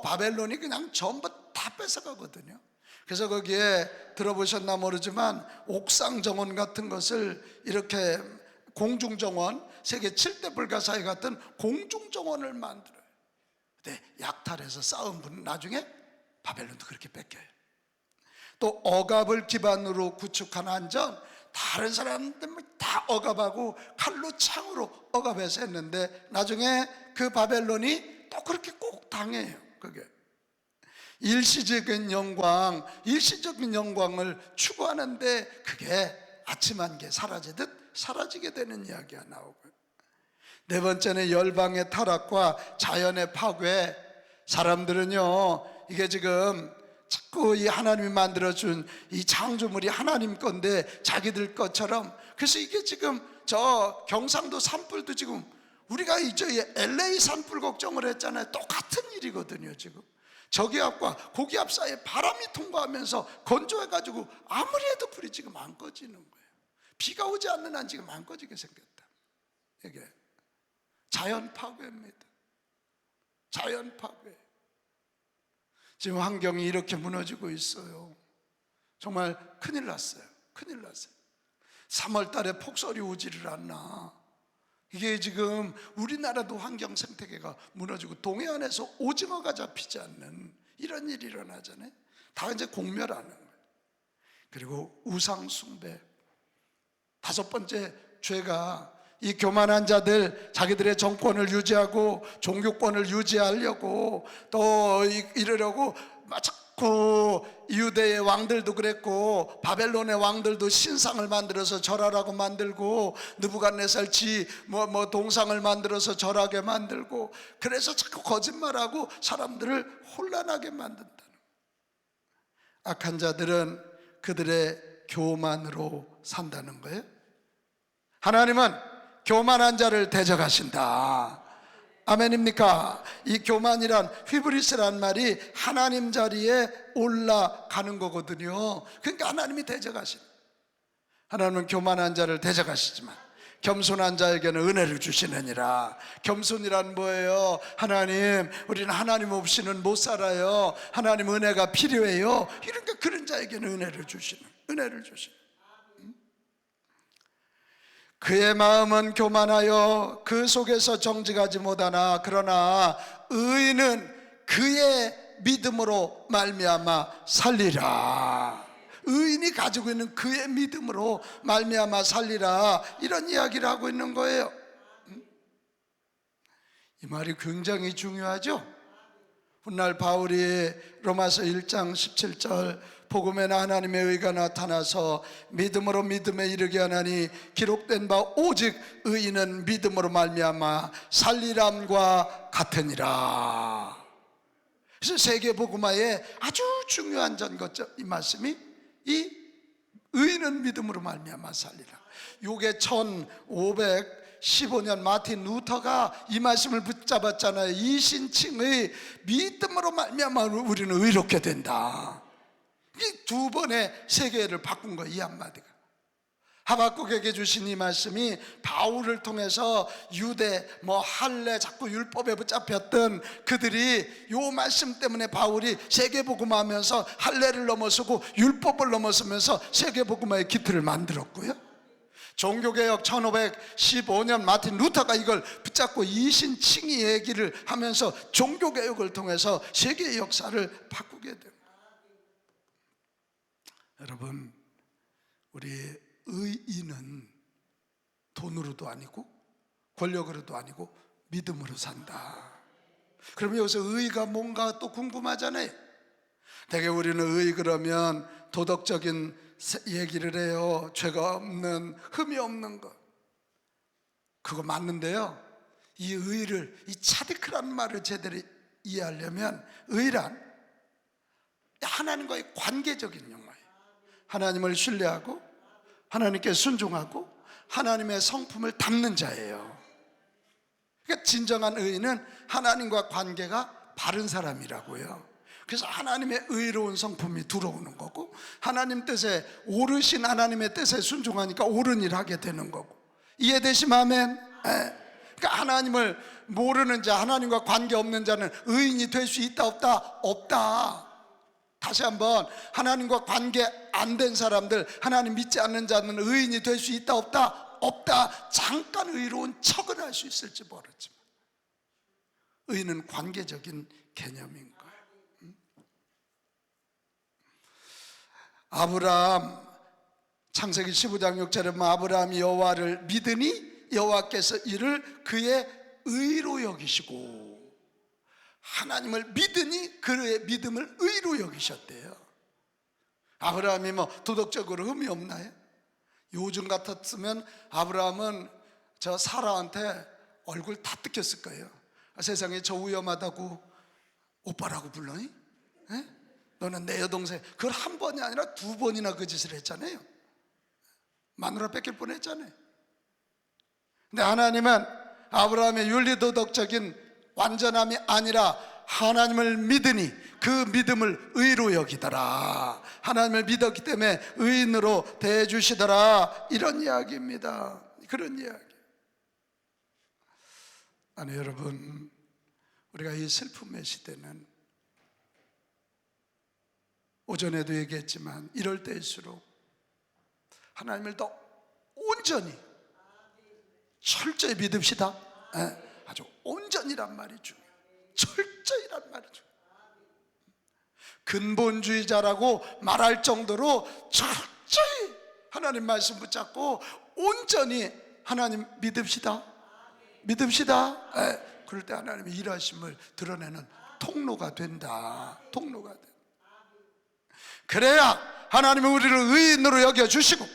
바벨론이 그냥 전부 다 뺏어가거든요. 그래서 거기에 들어보셨나 모르지만 옥상 정원 같은 것을 이렇게 공중정원, 세계 7대 불가사의 같은 공중정원을 만들어요. 근데 약탈해서 쌓은 분은 나중에 바벨론도 그렇게 뺏겨요. 또 억압을 기반으로 구축한 안전, 다른 사람들 다 억압하고 칼로 창으로 억압해서 했는데 나중에 그 바벨론이 또 그렇게 꼭 당해요. 그게 일시적인 영광을 추구하는데 그게 아침 한개 사라지듯 사라지게 되는 이야기가 나오고요. 네 번째는 열방의 타락과 자연의 파괴. 사람들은요, 이게 지금 자꾸 이 하나님이 만들어준 이 창조물이 하나님 건데 자기들 것처럼, 그래서 이게 지금 저 경상도 산불도 지금 우리가 이제 LA 산불 걱정을 했잖아요. 똑같은 일이거든요. 지금 저기압과 고기압 사이에 바람이 통과하면서 건조해가지고 아무리 해도 불이 지금 안 꺼지는 거예요. 비가 오지 않는 한 지금 안 꺼지게 생겼다. 이게 자연 파괴입니다. 자연 파괴. 지금 환경이 이렇게 무너지고 있어요. 정말 큰일 났어요. 큰일 났어요. 3월 달에 폭설이 오지를 않나. 이게 지금 우리나라도 환경 생태계가 무너지고 동해안에서 오징어가 잡히지 않는 이런 일이 일어나잖아요. 다 이제 공멸하는 거예요. 그리고 우상 숭배. 5번째 죄가 이 교만한 자들, 자기들의 정권을 유지하고 종교권을 유지하려고 또 이러려고 자꾸 유대의 왕들도 그랬고 바벨론의 왕들도 신상을 만들어서 절하라고 만들고 느부갓네살 동상을 만들어서 절하게 만들고, 그래서 자꾸 거짓말하고 사람들을 혼란하게 만든다는 거예요. 악한 자들은 그들의 교만으로 산다는 거예요. 하나님은 교만한 자를 대적하신다. 아멘입니까? 이 교만이란, 휘브리스란 말이 하나님 자리에 올라가는 거거든요. 그러니까 하나님이 대적하신, 하나님은 교만한 자를 대적하시지만 겸손한 자에게는 은혜를 주시느니라. 겸손이란 뭐예요? 하나님, 우리는 하나님 없이는 못 살아요. 하나님 은혜가 필요해요. 이러니까 그런 자에게는 은혜를 주시는. 그의 마음은 교만하여 그 속에서 정직하지 못하나 그러나 의인은 그의 믿음으로 말미암아 살리라. 의인이 가지고 있는 그의 믿음으로 말미암아 살리라, 이런 이야기를 하고 있는 거예요. 이 말이 굉장히 중요하죠. 훗날 바울이 로마서 1장 17절 복음에는 하나님의 의가 나타나서 믿음으로 믿음에 이르게 하나니 기록된 바 오직 의인은 믿음으로 말미암아 살리람과 같으니라. 그래서 세계복음화의 아주 중요한 전거죠. 이 말씀이, 이 의인은 믿음으로 말미암아 살리라. 요게 1515년 마틴 루터가 이 말씀을 붙잡았잖아요. 이신칭의 믿음으로 말미암아 우리는 의롭게 된다. 이 두 번의 세계를 바꾼 거예요. 이 한마디가. 하박국에게 주신 이 말씀이 바울을 통해서 유대, 할례, 자꾸 율법에 붙잡혔던 그들이 요 말씀 때문에 바울이 세계복음화하면서 할례를 넘어서고 율법을 넘어서면서 세계복음화의 기틀을 만들었고요. 종교개혁 1515년 마틴 루터가 이걸 붙잡고 이신칭의 얘기를 하면서 종교개혁을 통해서 세계의 역사를 바꾸게 됩니다. 여러분, 우리 의인은 돈으로도 아니고 권력으로도 아니고 믿음으로 산다. 그러면 여기서 의가 뭔가 또 궁금하잖아요. 되게 우리는 의 그러면 도덕적인 얘기를 해요. 죄가 없는, 흠이 없는 것. 그거 맞는데요, 이 의를, 이 차디크라는 말을 제대로 이해하려면 의란 하나님과의 관계적인 용어예요. 하나님을 신뢰하고 하나님께 순종하고 하나님의 성품을 담는 자예요. 그러니까 진정한 의인은 하나님과 관계가 바른 사람이라고요. 그래서 하나님의 의로운 성품이 들어오는 거고, 하나님 뜻에, 오르신 하나님의 뜻에 순종하니까 옳은 일 하게 되는 거고. 이해되시면 아멘? 그러니까 하나님을 모르는 자, 하나님과 관계 없는 자는 의인이 될 수 있다 없다? 없다. 다시 한번, 하나님과 관계 안 된 사람들, 하나님 믿지 않는 자는 의인이 될 수 있다 없다? 없다. 잠깐 의로운 척은 할 수 있을지 모르지만 의인은 관계적인 개념인 거예요. 아브라함, 창세기 15장 6절에 아브라함이 여호와를 믿으니 여호와께서 이를 그의 의로 여기시고, 하나님을 믿으니 그의 믿음을 의로 여기셨대요. 아브라함이 도덕적으로 흠이 없나요? 요즘 같았으면 아브라함은 저 사라한테 얼굴 다 뜯겼을 거예요. 세상에 저 위험하다고 오빠라고 불러니? 너는 내 여동생. 그걸 한 번이 아니라 두 번이나 그 짓을 했잖아요. 마누라 뺏길 뻔했잖아요. 근데 하나님은 아브라함의 윤리도덕적인 완전함이 아니라 하나님을 믿으니 그 믿음을 의로 여기더라. 하나님을 믿었기 때문에 의인으로 대해주시더라. 이런 이야기입니다. 그런 이야기. 아니 여러분, 우리가 이 슬픔의 시대는 오전에도 얘기했지만 이럴 때일수록 하나님을 더 온전히 철저히 믿읍시다. 아주 온전이란 말이 중요해요. 철저히란 말이 중요해요. 근본주의자라고 말할 정도로 철저히 하나님 말씀 붙잡고 온전히 하나님 믿읍시다. 그럴 때 하나님의 일하심을 드러내는 통로가 된다. 통로가 된다. 그래야 하나님은 우리를 의인으로 여겨주시고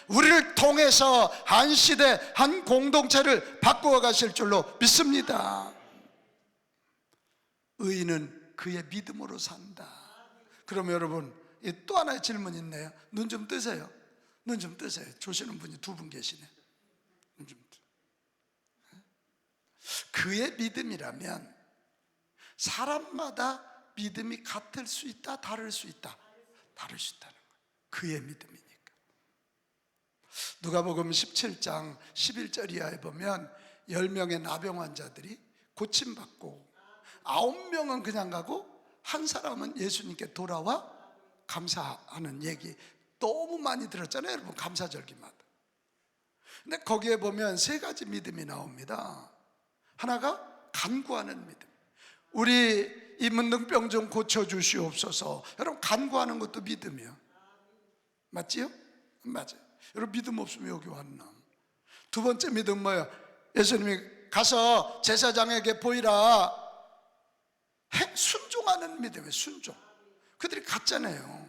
우리를 통해서 한 시대, 한 공동체를 바꾸어 가실 줄로 믿습니다. 의인은 그의 믿음으로 산다. 그럼 여러분, 또 하나의 질문이 있네요. 눈 좀 뜨세요. 눈 좀 뜨세요. 조시는 분이 두 분 계시네. 눈 좀 뜨. 그의 믿음이라면 사람마다 믿음이 같을 수 있다, 다를 수 있다. 다를 수 있다는 거예요. 그의 믿음이니까. 누가복음 17장 11절 이하에 보면 10명의 나병 환자들이 고침받고 9명은 그냥 가고 한 사람은 예수님께 돌아와 감사하는 얘기 너무 많이 들었잖아요, 여러분. 감사절기마다. 근데 거기에 보면 세 가지 믿음이 나옵니다. 하나가 간구하는 믿음. 우리 이 문둥병 좀 고쳐주시옵소서. 여러분, 간구하는 것도 믿음이요. 맞지요? 맞아요. 여러분, 믿음 없으면 여기 왔나? 두 번째 믿음 뭐예요? 예수님이 가서 제사장에게 보이라. 순종하는 믿음이에요. 순종. 그들이 갔잖아요.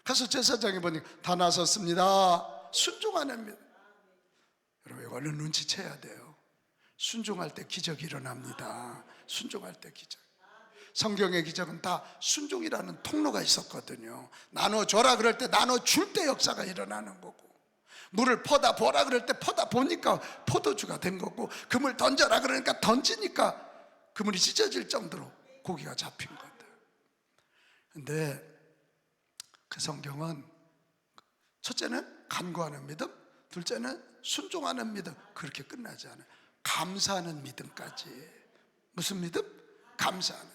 가서 제사장이 보니까 다 나섰습니다. 순종하는 믿음. 여러분, 이거는 눈치채야 돼요. 순종할 때 기적이 일어납니다. 순종할 때 기적. 성경의 기적은 다 순종이라는 통로가 있었거든요. 나눠줘라 그럴 때 나눠줄 때 역사가 일어나는 거고, 물을 퍼다 보라 그럴 때 퍼다 보니까 포도주가 된 거고, 그물 던져라 그러니까 던지니까 그물이 찢어질 정도로 고기가 잡힌 거다. 근데 그 성경은 첫째는 간구하는 믿음, 둘째는 순종하는 믿음. 그렇게 끝나지 않아요. 감사하는 믿음까지. 무슨 믿음? 감사하는.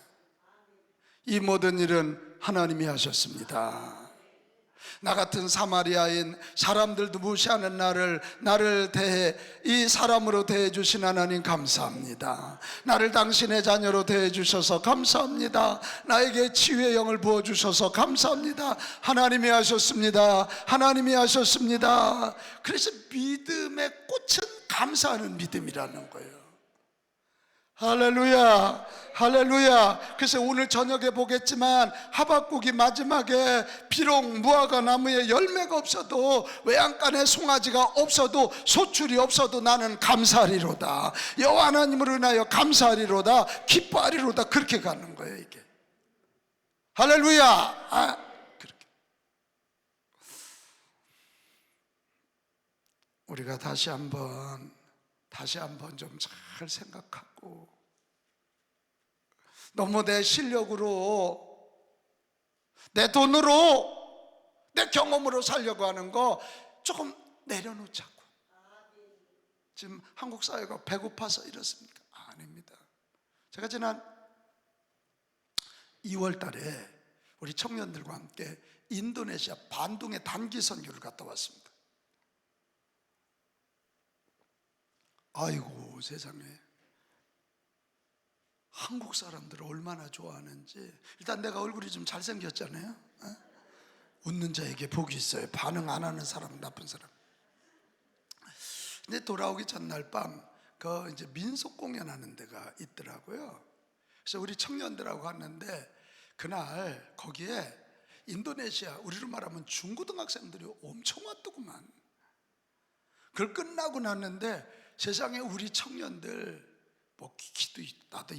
이 모든 일은 하나님이 하셨습니다. 나 같은 사마리아인, 사람들도 무시하는 나를 대해 이 사람으로 대해 주신 하나님 감사합니다. 나를 당신의 자녀로 대해 주셔서 감사합니다. 나에게 치유의 영을 부어 주셔서 감사합니다. 하나님이 하셨습니다. 하나님이 하셨습니다. 그래서 믿음의 꽃은 감사하는 믿음이라는 거예요. 할렐루야, 할렐루야. 그래서 오늘 저녁에 보겠지만 하박국이 마지막에 비록 무화과 나무에 열매가 없어도 외양간에 송아지가 없어도 소출이 없어도 나는 감사하리로다, 여호와 하나님을 인하여 감사하리로다, 기뻐하리로다, 그렇게 가는 거예요. 이게 할렐루야. 그렇게 우리가 다시 한번 좀 잘 생각하고, 너무 내 실력으로, 내 돈으로, 내 경험으로 살려고 하는 거 조금 내려놓자고. 지금 한국 사회가 배고파서 이렇습니까? 아닙니다. 제가 지난 2월 달에 우리 청년들과 함께 인도네시아 반둥에 단기 선교를 갔다 왔습니다. 아이고 세상에, 한국 사람들을 얼마나 좋아하는지. 일단 내가 얼굴이 좀 잘생겼잖아요. 웃는 자에게 복이 있어요. 반응 안 하는 사람은 나쁜 사람. 근데 돌아오기 전날 밤 그 이제 민속 공연하는 데가 있더라고요. 그래서 우리 청년들하고 갔는데 그날 거기에 인도네시아, 우리로 말하면 중고등학생들이 엄청 왔더구만. 그걸 끝나고 났는데 세상에 우리 청년들 뭐 키도, 나도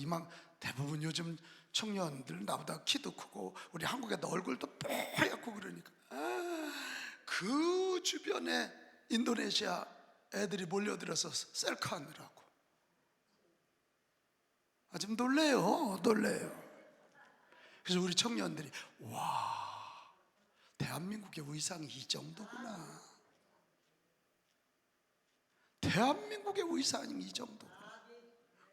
대부분 요즘 청년들 나보다 키도 크고 우리 한국에도 얼굴도 뽀얗고 그러니까 그 주변에 인도네시아 애들이 몰려들어서 셀카하느라고. 좀 놀래요. 그래서 우리 청년들이 와, 대한민국의 의상이 이 정도구나. 대한민국의 의상이 이 정도구나.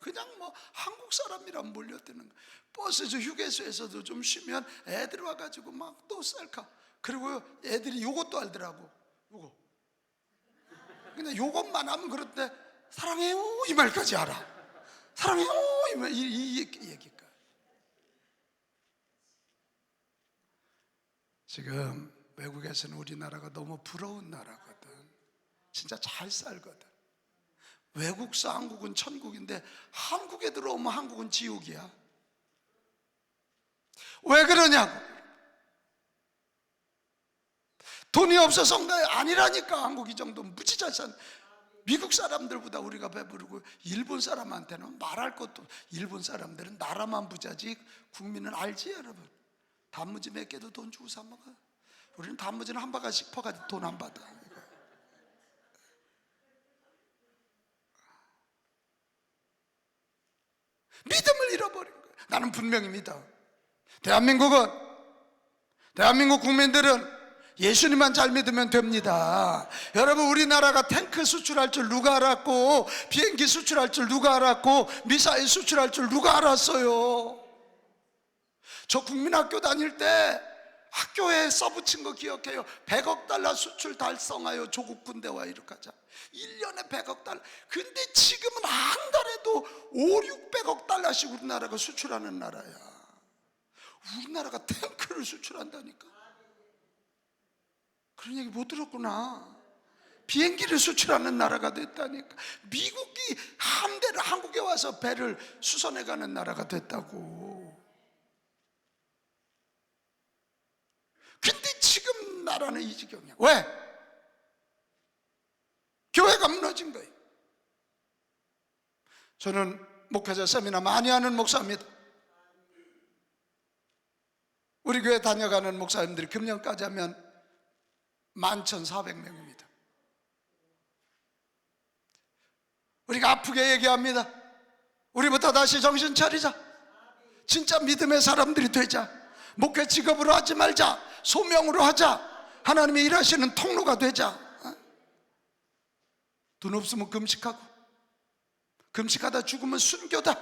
그냥 뭐 한국 사람이랑 몰려드는 거. 버스에서 휴게소에서도 좀 쉬면 애들 와가지고 막 또 셀카. 그리고 애들이 요것도 알더라고. 요거. 그냥 요것만 하면 그런데 사랑해요 이 말까지 알아. 사랑해요 이 얘기까. 지금 외국에서는 우리나라가 너무 부러운 나라거든. 진짜 잘 살거든. 외국서 한국은 천국인데 한국에 들어오면 한국은 지옥이야. 왜 그러냐고. 돈이 없어서인가? 아니라니까. 한국 이 정도면 무지 잘 산. 미국 사람들보다 우리가 배부르고, 일본 사람한테는 말할 것도. 일본 사람들은 나라만 부자지 국민은 알지 여러분. 단무지 몇 개도 돈 주고 사 먹어. 우리는 단무지는 한 바가지씩 퍼가지고 돈 안 받아. 믿음을 잃어버린 거예요. 나는 분명히 믿어. 대한민국 국민들은 예수님만 잘 믿으면 됩니다. 여러분, 우리나라가 탱크 수출할 줄 누가 알았고, 비행기 수출할 줄 누가 알았고, 미사일 수출할 줄 누가 알았어요? 저 국민학교 다닐 때 학교에 써붙인 거 기억해요. 100억 달러 수출 달성하여 조국 군대와 이룩하자. 1년에 100억 달러. 근데 지금은 한 달에도 5, 600억 달러씩 우리나라가 수출하는 나라야. 우리나라가 탱크를 수출한다니까. 그런 얘기 못 들었구나. 비행기를 수출하는 나라가 됐다니까. 미국이 함대를 한국에 와서 배를 수선해가는 나라가 됐다고. 근데 지금 나라는 이 지경이야. 왜? 교회가 무너진 거예요. 저는 목회자 세미나 많이 하는 목사입니다. 우리 교회 다녀가는 목사님들이 금년까지 하면 11,400명입니다. 우리가 아프게 얘기합니다. 우리부터 다시 정신 차리자. 진짜 믿음의 사람들이 되자. 목회 직업으로 하지 말자. 소명으로 하자. 하나님이 일하시는 통로가 되자. 돈 없으면 금식하고, 금식하다 죽으면 순교다.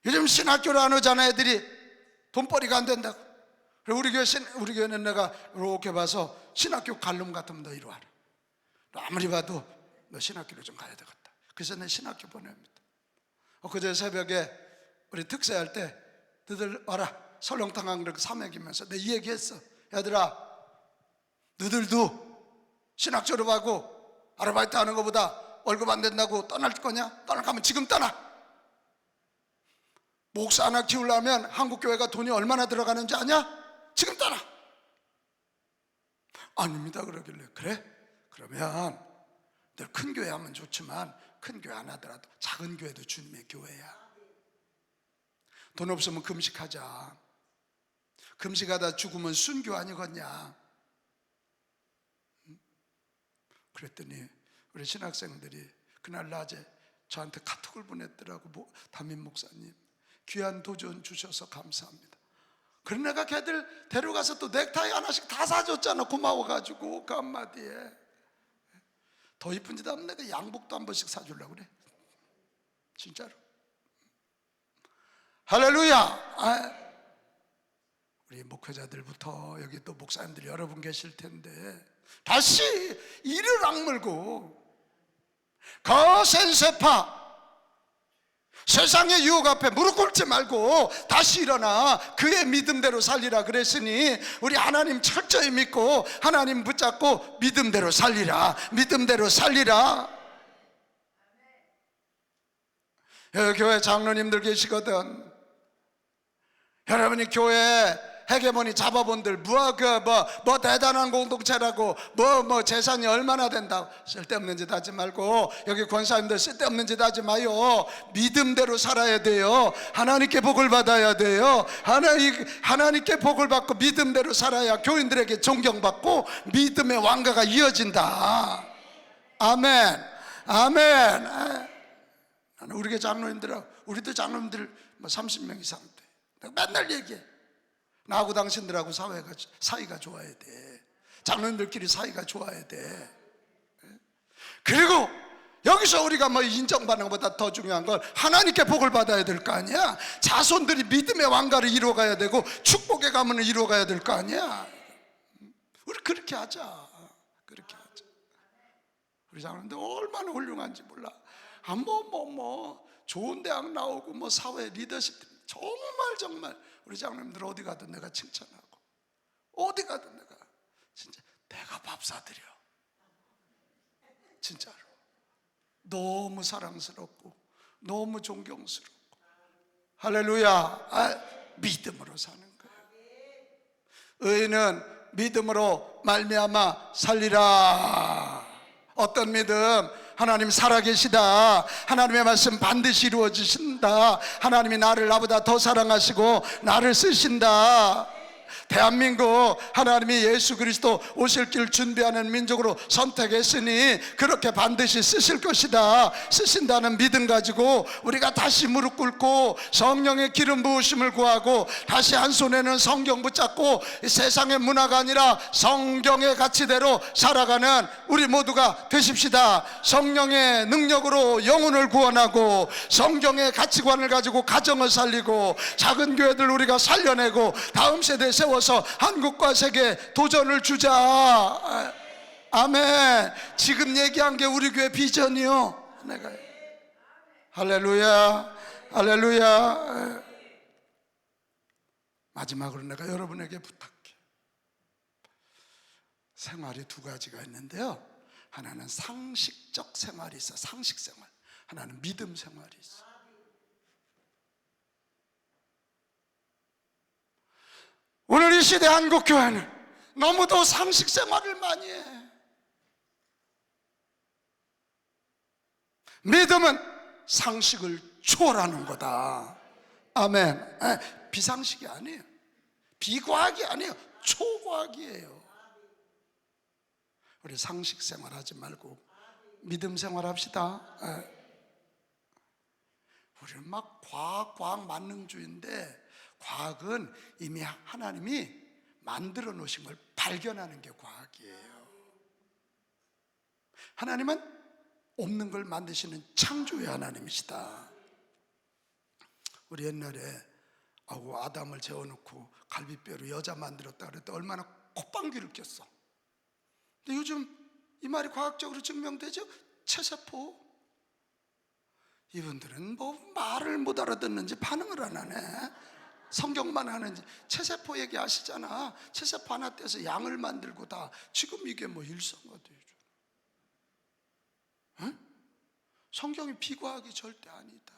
요즘 신학교를 안 오잖아. 애들이 돈벌이가 안 된다고. 그리고 우리 교회는 내가 이렇게 봐서 신학교 갈름 같으면 너 이리 와라. 너 아무리 봐도 너 신학교로 좀 가야 되겠다. 그래서 내 신학교 보냅니다. 그제 새벽에 우리 특세할 때 너희들 와라. 설렁탕 그렇게 사먹이면서 내가 이 얘기했어. 얘들아, 너희들도 신학 졸업하고 아르바이트 하는 것보다 월급 안 된다고 떠날 거냐? 떠날 거면 지금 떠나. 목사 하나 키우려면 한국교회가 돈이 얼마나 들어가는지 아냐? 지금 떠나. 아닙니다 그러길래. 그래? 그러면 늘 큰 교회 하면 좋지만 큰 교회 안 하더라도 작은 교회도 주님의 교회야. 돈 없으면 금식하자. 금식하다 죽으면 순교 아니겠냐. 그랬더니 우리 신학생들이 그날 낮에 저한테 카톡을 보냈더라고. 담임 목사님 귀한 도전 주셔서 감사합니다. 그래 내가 걔들 데려가서 또 넥타이 하나씩 다 사줬잖아. 고마워가지고. 그 한마디에 더 이쁜 짓 하면 내가 양복도 한 번씩 사주려고 그래. 진짜로. 할렐루야. 우리 목회자들부터 여기 또 목사님들이 여러분 계실 텐데 다시 이를 악물고 거센 세파 세상의 유혹 앞에 무릎 꿇지 말고 다시 일어나 그의 믿음대로 살리라 그랬으니 우리 하나님 철저히 믿고 하나님 붙잡고 믿음대로 살리라. 믿음대로 살리라. 여기 교회 장로님들 계시거든. 여러분이 교회 헤게모니 잡아본들 뭐 대단한 공동체라고 뭐 재산이 얼마나 된다고 쓸데없는 짓 하지 말고, 여기 권사님들 쓸데없는 짓 하지 마요. 믿음대로 살아야 돼요. 하나님께 복을 받아야 돼요. 하나님께 복을 받고 믿음대로 살아야 교인들에게 존경받고 믿음의 왕가가 이어진다. 아멘. 아멘. 나는 우리 교회 장로님들하고 우리도 장로님들 30명 이상 돼. 내가 맨날 얘기해. 나하고 당신들하고 사이가 좋아야 돼. 장로님들끼리 사이가 좋아야 돼. 그리고 여기서 우리가 뭐 인정받는 것보다 더 중요한 건 하나님께 복을 받아야 될 거 아니야. 자손들이 믿음의 왕가를 이루어가야 되고 축복의 가문을 이루어가야 될 거 아니야. 우리 그렇게 하자. 그렇게 하자. 우리 장로님들 얼마나 훌륭한지 몰라. 좋은 대학 나오고 뭐 사회 리더십 정말 우리 장로님들 어디 가든 내가 칭찬하고 어디 가든 내가 진짜 내가 밥 사드려. 진짜로 너무 사랑스럽고 너무 존경스럽고. 할렐루야. 믿음으로 사는 거예요. 의인은 믿음으로 말미암아 살리라. 어떤 믿음? 하나님 살아계시다. 하나님의 말씀 반드시 이루어지신다. 하나님이 나를 나보다 더 사랑하시고 나를 쓰신다. 대한민국 하나님이 예수 그리스도 오실 길 준비하는 민족으로 선택했으니 그렇게 반드시 쓰실 것이다. 쓰신다는 믿음 가지고 우리가 다시 무릎 꿇고 성령의 기름 부으심을 구하고 다시 한 손에는 성경 붙잡고 세상의 문화가 아니라 성경의 가치대로 살아가는 우리 모두가 되십시다. 성령의 능력으로 영혼을 구원하고 성경의 가치관을 가지고 가정을 살리고 작은 교회들 우리가 살려내고 다음 세대 세워서 한국과 세계에 도전을 주자. 아멘. 지금 얘기한 게 우리 교회 비전이요. 내가 할렐루야, 할렐루야. 마지막으로 내가 여러분에게 부탁해. 생활이 두 가지가 있는데요. 하나는 상식적 생활이 있어. 상식 생활. 하나는 믿음 생활이 있어. 오늘 이 시대 한국교회는 너무도 상식 생활을 많이 해. 믿음은 상식을 초월하는 거다. 아멘. 비상식이 아니에요. 비과학이 아니에요. 초과학이에요. 우리 상식 생활하지 말고 믿음 생활합시다. 우리는 막 과학 만능주의인데 과학은 이미 하나님이 만들어 놓으신 걸 발견하는 게 과학이에요. 하나님은 없는 걸 만드시는 창조의 하나님이시다. 우리 옛날에 아담을 재워놓고 갈비뼈로 여자 만들었다 그랬더니 얼마나 콧방귀를 꼈어. 근데 요즘 이 말이 과학적으로 증명되죠? 체세포. 이분들은 뭐 말을 못 알아듣는지 반응을 안 하네. 성경만 하는지. 체세포 얘기 아시잖아. 체세포 하나 떼서 양을 만들고 다. 지금 이게 뭐 일상화돼요. 응? 성경이 비과학이 절대 아니다.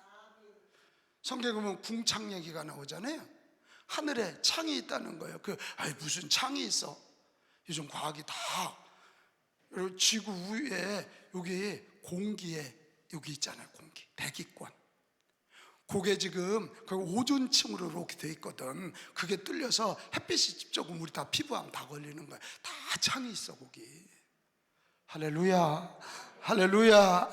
성경에 보면 궁창 얘기가 나오잖아요. 하늘에 창이 있다는 거예요. 무슨 창이 있어? 요즘 과학이 다 지구 위에 여기 공기에 여기 있잖아요. 공기 대기권. 그게 지금 오존층으로 이렇게 돼 있거든. 그게 뚫려서 햇빛이 집적으로 우리 다 피부암 다 걸리는 거야. 다 창이 있어 거기. 할렐루야, 할렐루야.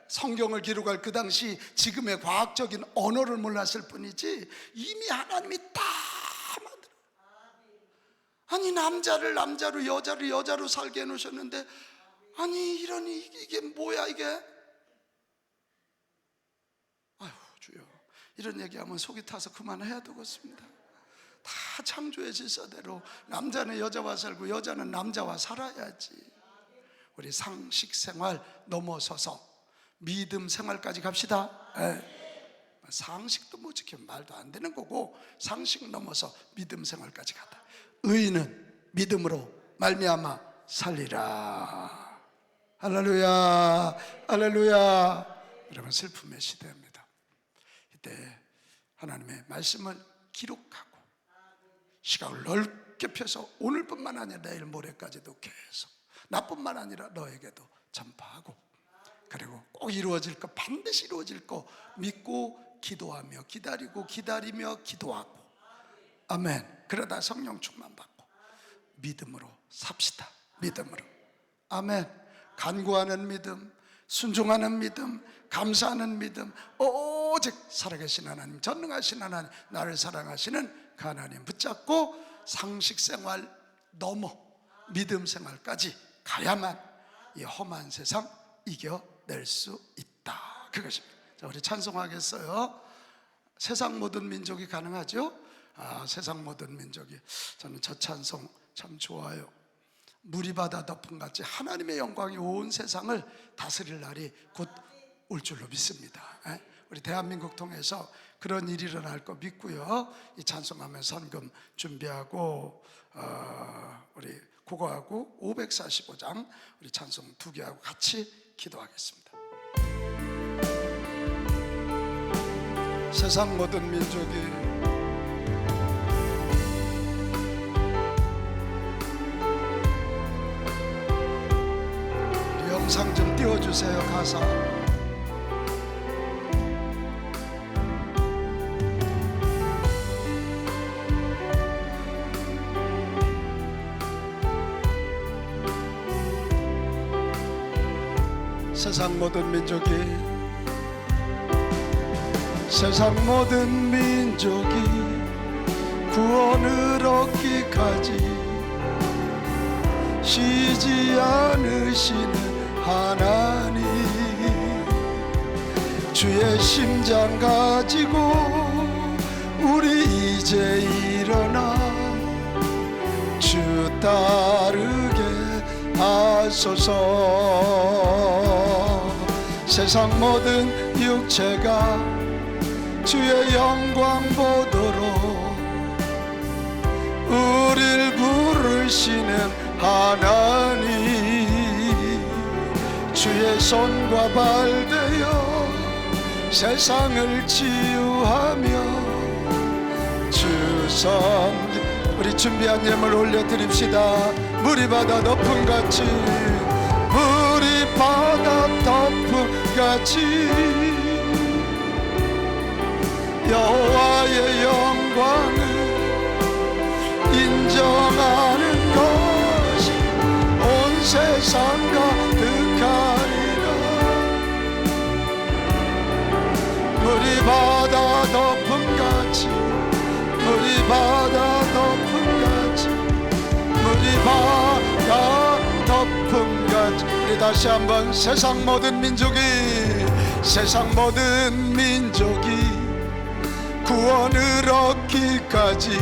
성경을 기록할 그 당시 지금의 과학적인 언어를 몰랐을 뿐이지 이미 하나님이 다 만들어. 아니 남자를 남자로 여자를 여자로 살게 해놓으셨는데 아니 이러니 이게 뭐야 이게. 아휴 주여, 이런 얘기하면 속이 타서 그만해야 되겠습니다. 다 창조의 질서대로 남자는 여자와 살고 여자는 남자와 살아야지. 우리 상식 생활 넘어서서 믿음 생활까지 갑시다. 상식도 못 지키면 말도 안 되는 거고 상식 넘어서 믿음 생활까지 가다. 의인은 믿음으로 말미암아 살리라. 할렐루야, 할렐루야. 여러분 슬픔의 시대입니다. 이때 하나님의 말씀을 기록하고 시각을 넓게 펴서 오늘뿐만 아니라 내일 모레까지도 계속 나뿐만 아니라 너에게도 전파하고 그리고 꼭 이루어질 거 반드시 이루어질 거 믿고 기도하며 기다리고 기다리며 기도하고 아멘. 그러다 성령 충만 받고 믿음으로 삽시다. 믿음으로 아멘. 간구하는 믿음, 순종하는 믿음, 감사하는 믿음, 오직 살아계신 하나님, 전능하신 하나님, 나를 사랑하시는 그 하나님 붙잡고 상식생활 넘어 믿음 생활까지 가야만 이 험한 세상 이겨낼 수 있다. 그것입니다. 자, 우리 찬송하겠어요. 세상 모든 민족이 가능하죠? 세상 모든 민족이. 저는 저 찬송 참 좋아요. 물이 바다 덮음같이 하나님의 영광이 온 세상을 다스릴 날이 곧 올 줄로 믿습니다. 우리 대한민국 통해서 그런 일이 일어날 거 믿고요. 이 찬송하면 선금 준비하고 우리 그거하고 545장 우리 찬송 두 개하고 같이 기도하겠습니다. 세상 모든 민족이 영상 좀 띄워주세요. 가사 세상 모든 민족이 구원을 얻기까지 쉬지 않으시는 하나님, 주의 심장 가지고 우리 이제 일어나 주 따르게 하소서. 세상 모든 육체가 주의 영광 보도록 우릴 부르시는 하나님, 주의 손과 발 되어 세상을 치유하며 주섬. 우리 준비한 예물 올려드립시다. 물이 바다 덮음같이, 물이 바다 덮음같이 여호와의 영광을 인정하는 것이 온 세상 가득하리라. 물이 바다 덮음같이, 물이 바다 덮음같이, 물이 바다 덮음같이. 우리 다시 한번 세상 모든 민족이 구원을 얻기까지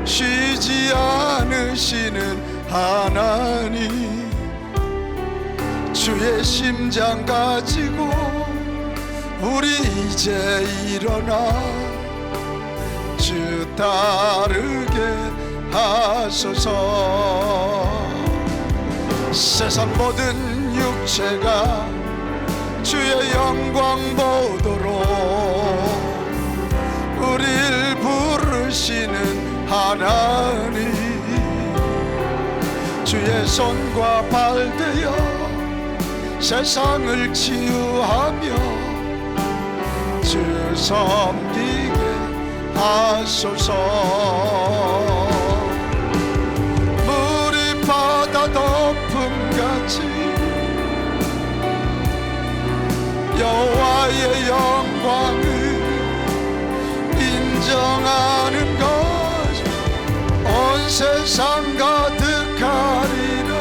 쉬지 않으시는 하나님, 주의 심장 가지고 우리 이제 일어나 주 따르게 하소서. 세상 모든 육체가 주의 영광 보도록 우릴 부르시는 하나님, 주의 손과 발 되어 세상을 치유하며 주 섬기게 하소서. 물이 바다 덮음같이 여호와의 영광을 인정하는 것 온 세상 가득하리라.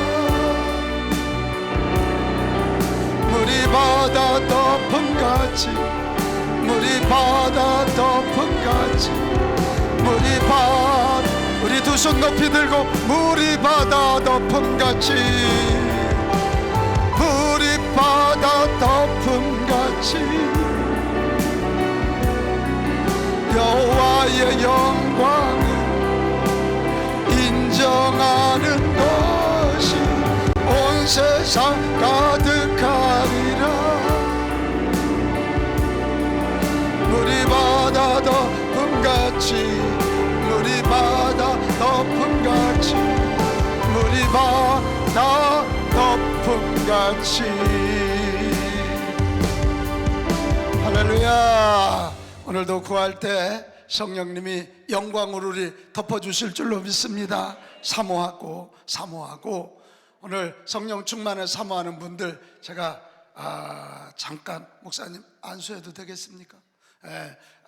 물이 바다 덮음같이, 물이 바다 덮음같이, 물이 바다, 우리 두 손 높이 들고 물이 바다 덮음같이, 물이 바다 덮음같이 여호와의 영광을 인정하는 것이 온 세상 가득하리라. 물이 바다 덮음같이, 물이 바다 덮음같이, 물이 바다 덮음같이. 할렐루야. 오늘도 구할 때 성령님이 영광으로 우리 덮어주실 줄로 믿습니다. 사모하고 오늘 성령 충만을 사모하는 분들 제가 잠깐 목사님 안수해도 되겠습니까?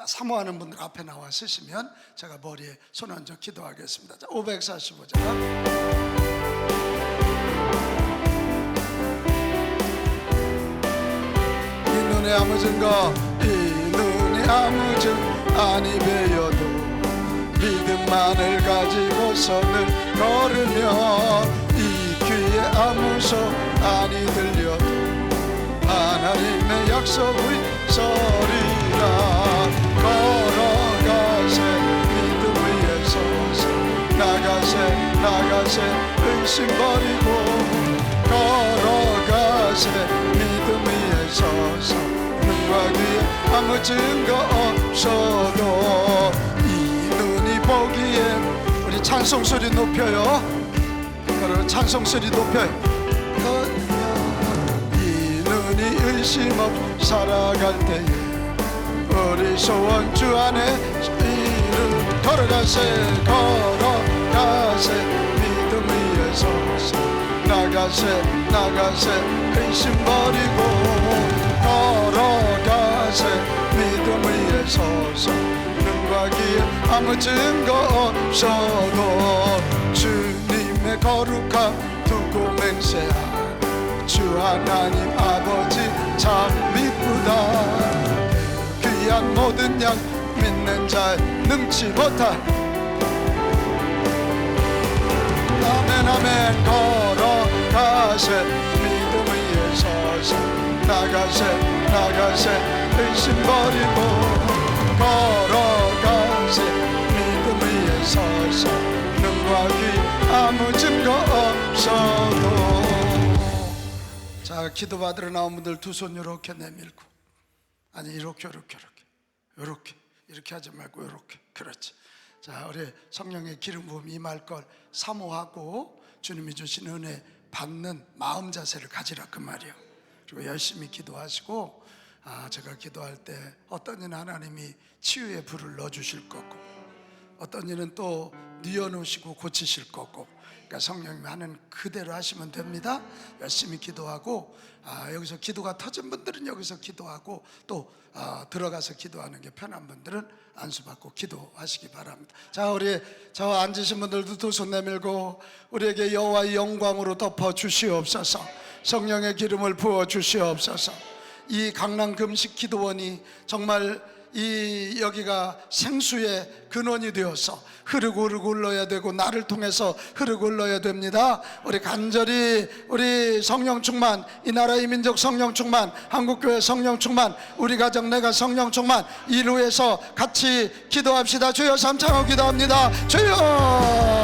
사모하는 분들 앞에 나와 서시면 제가 머리에 손 얹어 기도하겠습니다. 자, 545장. 이 눈에 아무 증거, 이 눈에 아무 증거 아니 배여도 믿음만을 가지고서는 걸으며 이 귀에 아무 소 아니 들려도 하나님의 약속의 소리라. 걸어가세 믿음 위에 서서 나가세 의심 버리고 걸어가세 믿음 위에 서서 눈과 귀에 아무 증거 없어도 이 눈이 보기에 우리 찬송 소리 높여요. 여러분 찬송 소리 높여요. 이 눈이 의심 없이 살아갈 때에 우리 소원 주 안에 이름 걸어가세 믿음 위에 서서 나가세 근심 버리고 걸어가세 믿음 위에 서서 능과 기에 아무 증거 없어도 주님의 거룩함 두고 맹세하는 주 하나님 아버지 참 미쁘다. 귀한 모든 양 믿는 자 능치 못할 아멘 아멘 걸어가세 믿음 위에 서서 나가세 의심 버리고 걸어가세 믿음 위에 서서 능과 귀 아무 증거 없어도. 자, 기도받으러 나온 분들 두 손 이렇게 내밀고, 아니 이렇게 하지 말고 이렇게. 그렇지. 자, 우리 성령의 기름 부음 임할 걸 사모하고 주님이 주신 은혜 받는 마음 자세를 가지라 그 말이에요. 그리고 열심히 기도하시고, 제가 기도할 때 어떤 이는 하나님이 치유의 불을 넣어주실 거고, 어떤 이는 또 뉘어놓으시고 고치실 거고, 그러니까 성령님이 하는 그대로 하시면 됩니다. 열심히 기도하고, 여기서 기도가 터진 분들은 여기서 기도하고, 또 들어가서 기도하는 게 편한 분들은 안수받고 기도하시기 바랍니다. 자, 우리 저 앉으신 분들도 두 손 내밀고, 우리에게 여호와의 영광으로 덮어 주시옵소서. 성령의 기름을 부어 주시옵소서. 이 강남 금식 기도원이 정말 이 여기가 생수의 근원이 되어서 흐르고 흘러야 되고, 나를 통해서 흐르고 흘러야 됩니다. 우리 간절히 우리 성령 충만, 이 나라 이 민족 성령 충만, 한국교회 성령 충만, 우리 가정 내가 성령 충만, 이루에서 같이 기도합시다. 주여 삼창하고 기도합니다. 주여